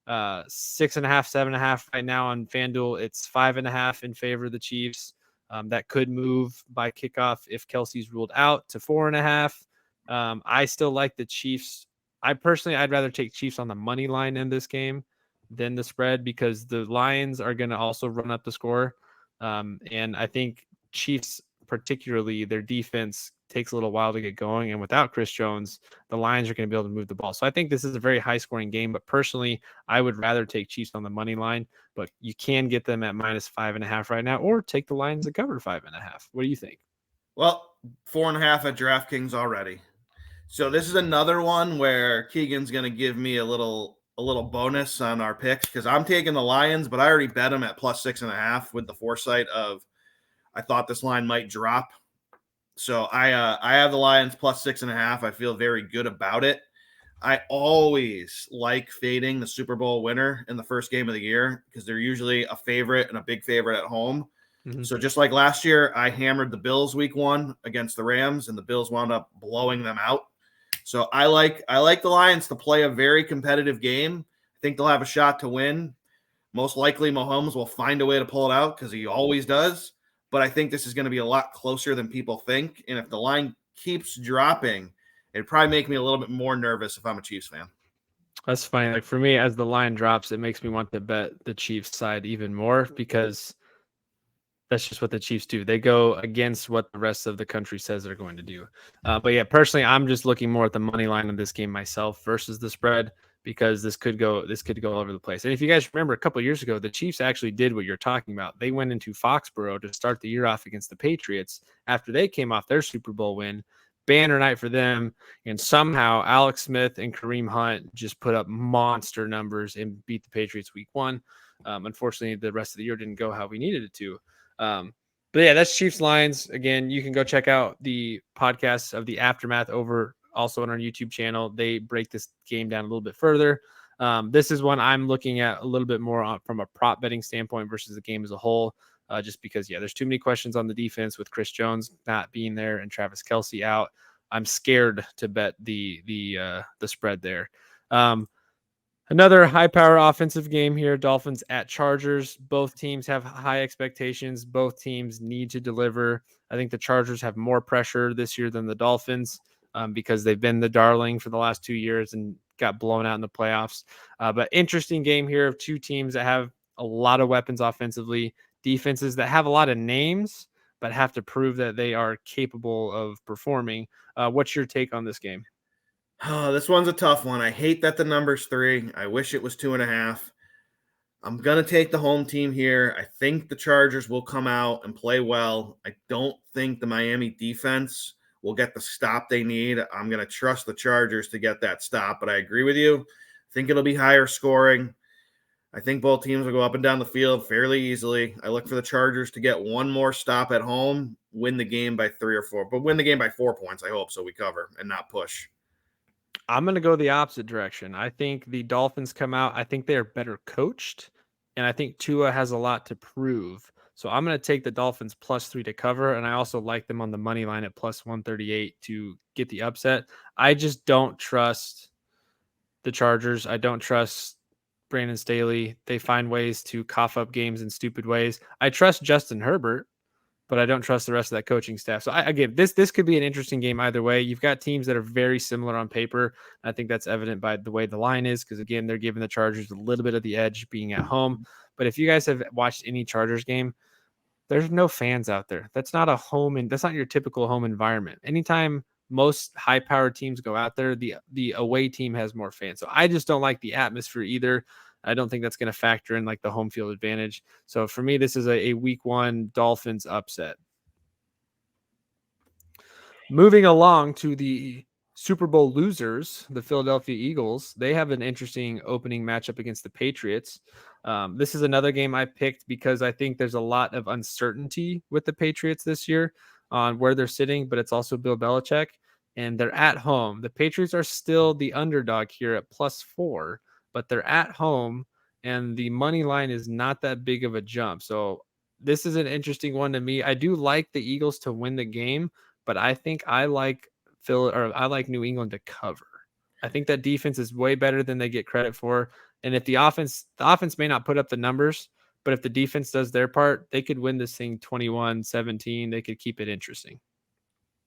6.5, 7.5 right now on FanDuel. It's 5.5 in favor of the Chiefs. That could move by kickoff if Kelce's ruled out to 4.5. I still like the Chiefs. I'd rather take Chiefs on the money line in this game than the spread because the Lions are going to also run up the score. And I think Chiefs, particularly their defense, takes a little while to get going. And without Chris Jones, the Lions are going to be able to move the ball. So I think this is a very high scoring game. But personally, I would rather take Chiefs on the money line. But you can get them at -5.5 right now, or take the Lions to cover 5.5. What do you think? Well, 4.5 at DraftKings already. So this is another one where Keegan's going to give me a little bonus on our picks because I'm taking the Lions, but I already bet them at +6.5 with the foresight of I thought this line might drop. So I have the Lions +6.5. I feel very good about it. I always like fading the Super Bowl winner in the first game of the year because they're usually a favorite and a big favorite at home. Mm-hmm. So just like last year, I hammered the Bills week 1 against the Rams, and the Bills wound up blowing them out. So I like the Lions to play a very competitive game. I think they'll have a shot to win. Most likely Mahomes will find a way to pull it out because he always does. But I think this is going to be a lot closer than people think. And if the line keeps dropping, it'd probably make me a little bit more nervous if I'm a Chiefs fan. That's funny. Like for me, as the line drops, it makes me want to bet the Chiefs side even more because that's just what the Chiefs do. They go against what the rest of the country says they're going to do. But yeah, personally, I'm just looking more at the money line of this game myself versus the spread because this could go all over the place. And if you guys remember, a couple of years ago, the Chiefs actually did what you're talking about. They went into Foxborough to start the year off against the Patriots after they came off their Super Bowl win. Banner night for them, and somehow Alex Smith and Kareem Hunt just put up monster numbers and beat the Patriots week 1. Unfortunately, the rest of the year didn't go how we needed it to. But yeah, that's Chiefs Lions. Again, you can go check out the podcasts of the aftermath over also on our YouTube channel. They break this game down a little bit further. This is one I'm looking at a little bit more from a prop betting standpoint versus the game as a whole. Just because, yeah, there's too many questions on the defense with Chris Jones not being there and Travis Kelce out. I'm scared to bet the spread there. Another high-power offensive game here, Dolphins at Chargers. Both teams have high expectations. Both teams need to deliver. I think the Chargers have more pressure this year than the Dolphins because they've been the darling for the last 2 years and got blown out in the playoffs. But interesting game here of two teams that have a lot of weapons offensively, defenses that have a lot of names but have to prove that they are capable of performing. What's your take on this game? Oh, this one's a tough one. I hate that the number's 3. I wish it was 2.5. I'm going to take the home team here. I think the Chargers will come out and play well. I don't think the Miami defense will get the stop they need. I'm going to trust the Chargers to get that stop, but I agree with you. I think it'll be higher scoring. I think both teams will go up and down the field fairly easily. I look for the Chargers to get one more stop at home, win the game by 3 or 4, but win the game by 4 points, I hope, so we cover and not push. I'm going to go the opposite direction. I think the Dolphins come out. I think they are better coached, and I think Tua has a lot to prove. So I'm going to take the Dolphins +3 to cover, and I also like them on the money line at +138 to get the upset. I just don't trust the Chargers. I don't trust Brandon Staley. They find ways to cough up games in stupid ways. I trust Justin Herbert, but I don't trust the rest of that coaching staff. So again, this could be an interesting game either way. You've got teams that are very similar on paper. I think that's evident by the way the line is because, again, they're giving the Chargers a little bit of the edge being at home. But if you guys have watched any Chargers game, there's no fans out there. That's not a home, and that's not your typical home environment. Anytime most high-powered teams go out there, the away team has more fans. So I just don't like the atmosphere either. I don't think that's going to factor in like the home field advantage. So for me, this is a week 1 Dolphins upset. Moving along to the Super Bowl losers, the Philadelphia Eagles. They have an interesting opening matchup against the Patriots. This is another game I picked because I think there's a lot of uncertainty with the Patriots this year on where they're sitting, but it's also Bill Belichick, and they're at home. The Patriots are still the underdog here at +4, but they're at home, and the money line is not that big of a jump. So this is an interesting one to me. I do like the Eagles to win the game, but I think I like New England to cover. I think that defense is way better than they get credit for. And if the offense may not put up the numbers, but if the defense does their part, they could win this thing 21-17. They could keep it interesting.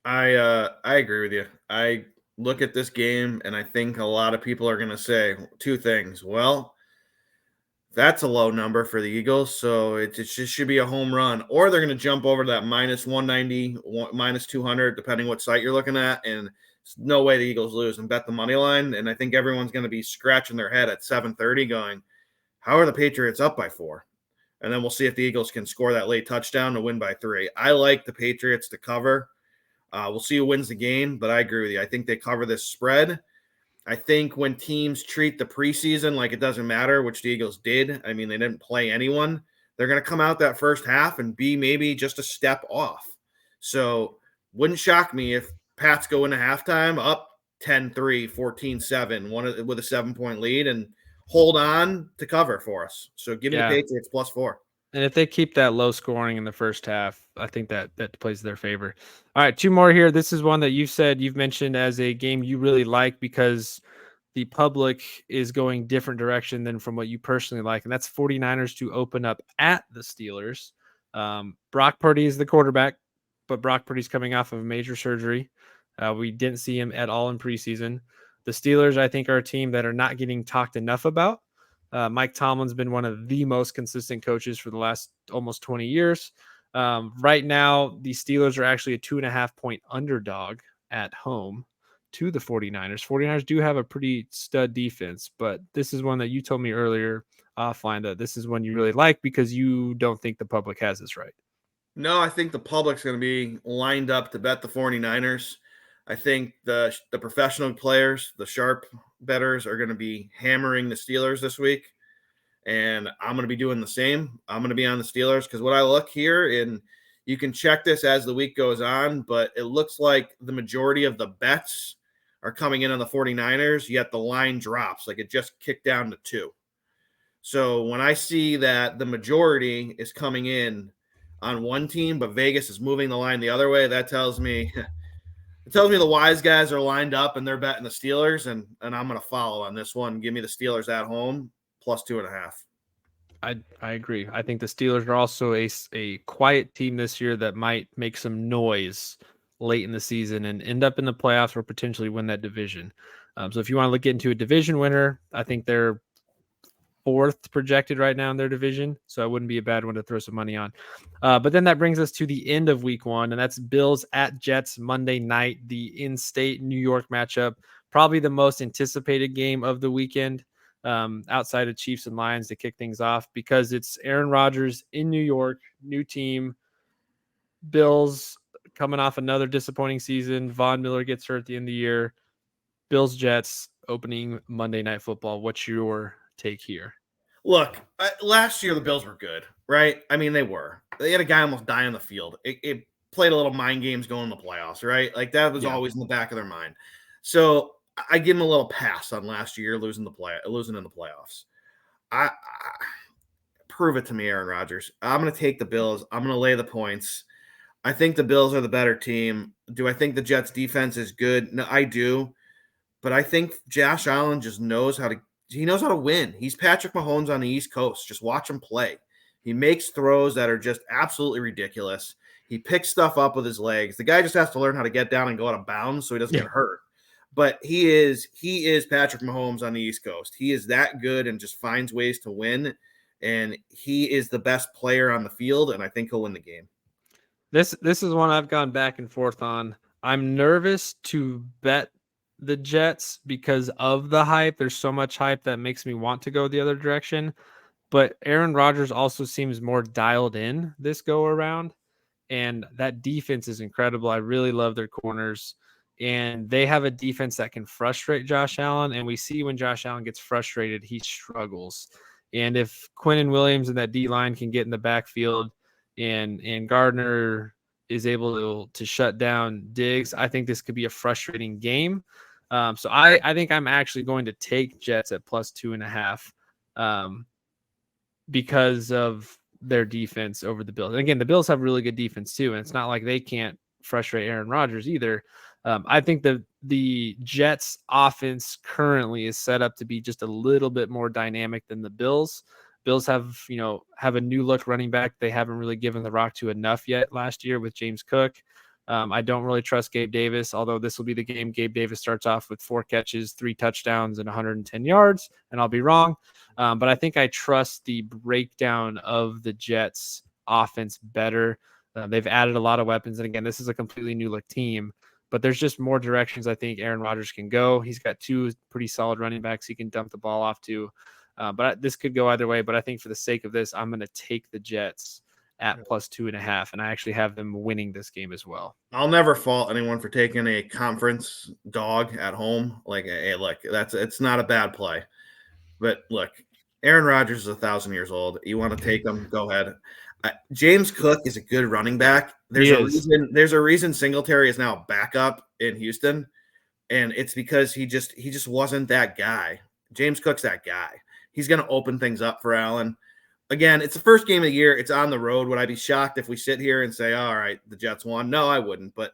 I agree with you. I look at this game and I think a lot of people are going to say 2 things. Well, that's a low number for the Eagles, so it just should be a home run. Or they're going to jump over to that -190, -200, depending what site you're looking at, and no way the Eagles lose and bet the money line. And I think everyone's going to be scratching their head at 7:30 going, how are the Patriots up by 4? And then we'll see if the Eagles can score that late touchdown to win by 3. I like the Patriots to cover. We'll see who wins the game, but I agree with you. I think they cover this spread. I think when teams treat the preseason like it doesn't matter, which the Eagles did, I mean, they didn't play anyone, they're going to come out that first half and be maybe just a step off. So wouldn't shock me if Pats go into halftime up 10-3, 14-7, one with a 7-point lead and hold on to cover for us. So give me the Patriots +4. And if they keep that low scoring in the first half, I think that plays their favor. All right, two more here. This is one that you've mentioned as a game you really like because the public is going different direction than from what you personally like, and that's 49ers to open up at the Steelers. Brock Purdy is the quarterback, but Brock Purdy's coming off of major surgery. We didn't see him at all in preseason. The Steelers, I think, are a team that are not getting talked enough about. Mike Tomlin's been one of the most consistent coaches for the last almost 20 years. Right now, the Steelers are actually a 2.5-point underdog at home to the 49ers. 49ers do have a pretty stud defense, but this is one that you told me earlier offline that this is one you really like because you don't think the public has this right. No, I think the public's going to be lined up to bet the 49ers. I think the professional players, the sharp bettors, are going to be hammering the Steelers this week. And I'm going to be doing the same. I'm going to be on the Steelers because what I look here, and you can check this as the week goes on, but it looks like the majority of the bets are coming in on the 49ers, yet the line drops. Like it just kicked down to 2. So when I see that the majority is coming in on one team, but Vegas is moving the line the other way, that tells me the wise guys are lined up and they're betting the Steelers, and I'm going to follow on this one. Give me the Steelers at home plus 2.5. I agree. I think the Steelers are also a quiet team this year that might make some noise late in the season and end up in the playoffs or potentially win that division. So if you want to get into a division winner, I think they're 4th projected right now in their division, so it wouldn't be a bad one to throw some money on. But then that brings us to the end of week 1, and that's Bills at Jets Monday night, the in-state New York matchup, probably the most anticipated game of the weekend. Outside of Chiefs and Lions to kick things off because it's Aaron Rodgers in New York, new team. Bills coming off another disappointing season. Von Miller gets hurt at the end of the year. Bills Jets opening Monday Night Football. What's your take here? Look, last year the Bills were good, right? I mean, they were. They had a guy almost die on the field. It played a little mind games going to the playoffs, right? Like that was always in the back of their mind. So I give them a little pass on last year losing in the playoffs. I prove it to me, Aaron Rodgers. I'm going to take the Bills. I'm going to lay the points. I think the Bills are the better team. Do I think the Jets defense is good? No, I do. But I think Josh Allen just knows how to win. He's Patrick Mahomes on the East Coast. Just watch him play. He makes throws that are just absolutely ridiculous. He picks stuff up with his legs. The guy just has to learn how to get down and go out of bounds so he doesn't get hurt. But he is Patrick Mahomes on the East Coast. He is that good and just finds ways to win. And he is the best player on the field, and I think he'll win the game. This is one I've gone back and forth on. I'm nervous to bet the Jets because of the hype. There's so much hype that makes me want to go the other direction. But Aaron Rodgers also seems more dialed in this go around. And that defense is incredible. I really love their corners. And they have a defense that can frustrate Josh Allen. And we see when Josh Allen gets frustrated, he struggles. And if Quinnen Williams and that D line can get in the backfield and Gardner is able to shut down Diggs, I think this could be a frustrating game. So I think I'm actually going to take Jets at plus 2.5 because of their defense over the Bills. And again, the Bills have really good defense too, and it's not like they can't frustrate Aaron Rodgers either. I think the Jets offense currently is set up to be just a little bit more dynamic than the Bills. Bills have a new look running back. They haven't really given the rock to enough yet last year with James Cook. I don't really trust Gabe Davis, although this will be the game Gabe Davis starts off with 4 catches, 3 touchdowns, and 110 yards, and I'll be wrong. But I think I trust the breakdown of the Jets offense better. They've added a lot of weapons. And again, this is a completely new look team, but there's just more directions I think Aaron Rodgers can go. He's got 2 pretty solid running backs he can dump the ball off to. But this could go either way. But I think for the sake of this, I'm going to take the Jets at plus 2.5. And I actually have them winning this game as well. I'll never fault anyone for taking a conference dog at home. Like, hey, look, it's not a bad play. But look, Aaron Rodgers is 1,000 years old. You want to take him? Go ahead. James Cook is a good running back. There's a reason Singletary is now a backup in Houston, and it's because he just wasn't that guy. James Cook's that guy. He's going to open things up for Allen. again, it's the first game of the year. It's on the road. Would I be shocked if we sit here and say, all right, the Jets won? No, I wouldn't. But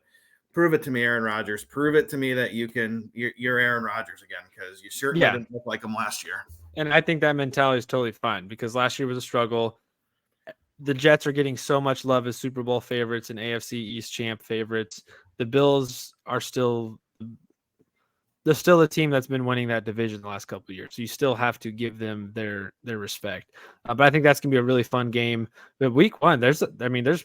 prove it to me, Aaron Rodgers. Prove it to me that you're Aaron Rodgers again, because you certainly Yeah. didn't look like him last year. And I think that mentality is totally fine because last year was a struggle. The Jets are getting so much love as Super Bowl favorites and AFC East champ favorites. The Bills are still they're still a team that's been winning that division the last couple of years. So you still have to give them their respect. But I think that's gonna be a really fun game. But week one, there's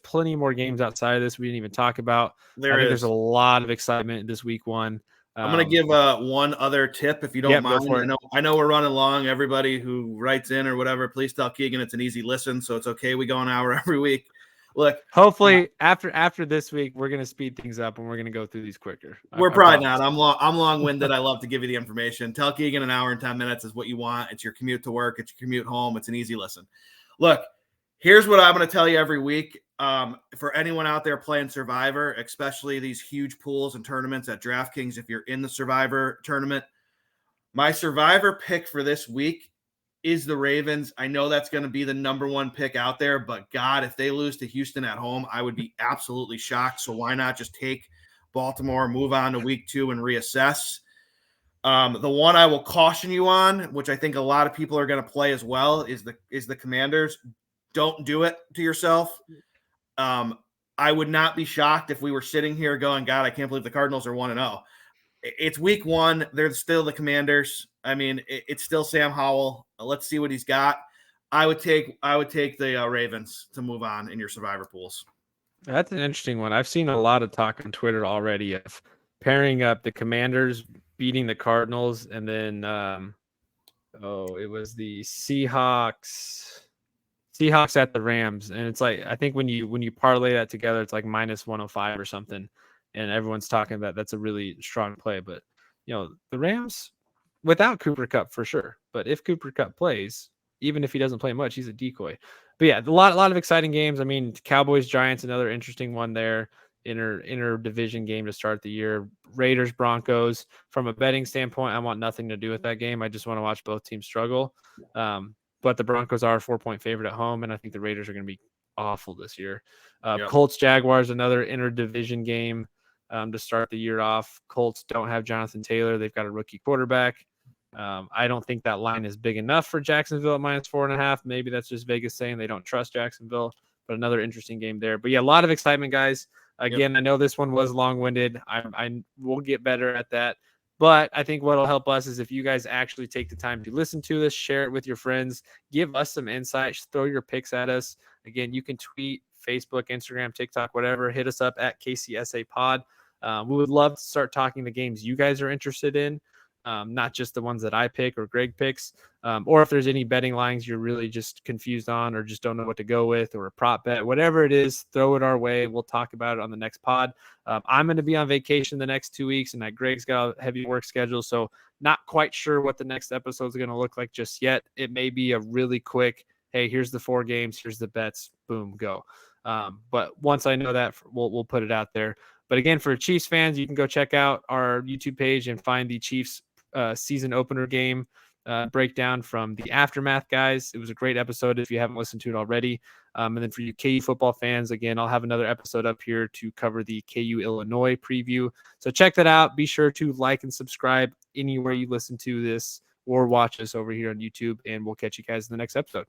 plenty more games outside of this we didn't even talk about. There's a lot of excitement this week one. I'm going to give one other tip, if you don't mind. Go for it. I know we're running long. Everybody who writes in or whatever, please tell Keegan it's an easy listen, so it's okay. We go an hour every week. Look, hopefully after this week, we're going to speed things up and we're going to go through these quicker. We're probably not. I'm long-winded. I love to give you the information. Tell Keegan an hour and 10 minutes is what you want. It's your commute to work. It's your commute home. It's an easy listen. Look, here's what I'm going to tell you every week. For anyone out there playing Survivor, especially these huge pools and tournaments at DraftKings, if you're in the Survivor tournament, my Survivor pick for this week is the Ravens. I know that's going to be the number one pick out there, but God, if they lose to Houston at home, I would be absolutely shocked. So why not just take Baltimore, move on to week 2 and reassess? The one I will caution you on, which I think a lot of people are going to play as well, is the Commanders. Don't do it to yourself. I would not be shocked if we were sitting here going, God, I can't believe the Cardinals are 1-0. It's week 1. They're still the Commanders. I mean, it's still Sam Howell. Let's see what he's got. I would take the Ravens to move on in your Survivor pools. That's an interesting one. I've seen a lot of talk on Twitter already of pairing up the Commanders beating the Cardinals, and then it was the Seahawks at the Rams, and it's like I think when you parlay that together, it's like minus 105 or something, and everyone's talking about that's a really strong play. But the Rams without Cooper Kupp for sure, but if Cooper Kupp plays, even if he doesn't play much, he's a decoy. But yeah, a lot of exciting games. I mean, Cowboys Giants, another interesting one there. Inter division game to start the year. Raiders Broncos. From a betting standpoint, I want nothing to do with that game. I just want to watch both teams struggle. But the Broncos are a 4-point favorite at home, and I think the Raiders are going to be awful this year. Colts Jaguars, another inter-division game to start the year off. Colts don't have Jonathan Taylor. They've got a rookie quarterback. I don't think that line is big enough for Jacksonville at minus 4.5. Maybe that's just Vegas saying they don't trust Jacksonville, but another interesting game there. But yeah, a lot of excitement, guys. Again, I know this one was long-winded. I will get better at that. But I think what will help us is if you guys actually take the time to listen to this, share it with your friends, give us some insights, throw your picks at us. Again, you can tweet, Facebook, Instagram, TikTok, whatever. Hit us up at KCSA Pod. We would love to start talking the games you guys are interested in. Not just the ones that I pick or Greg picks, or if there's any betting lines you're really just confused on or just don't know what to go with, or a prop bet, whatever it is, throw it our way. We'll talk about it on the next pod. I'm going to be on vacation the next 2 weeks, and Greg's got a heavy work schedule, so not quite sure what the next episode is going to look like just yet. It may be a really quick, hey, here's the 4 games, here's the bets, boom, go. But once I know that, we'll put it out there. But again, for Chiefs fans, you can go check out our YouTube page and find the Chiefs season opener game breakdown from the Aftermath guys. It was a great episode if you haven't listened to it already. And then for you KU football fans, again, I'll have another episode up here to cover the KU Illinois preview. So check that out. Be sure to like and subscribe anywhere you listen to this or watch us over here on YouTube, and we'll catch you guys in the next episode.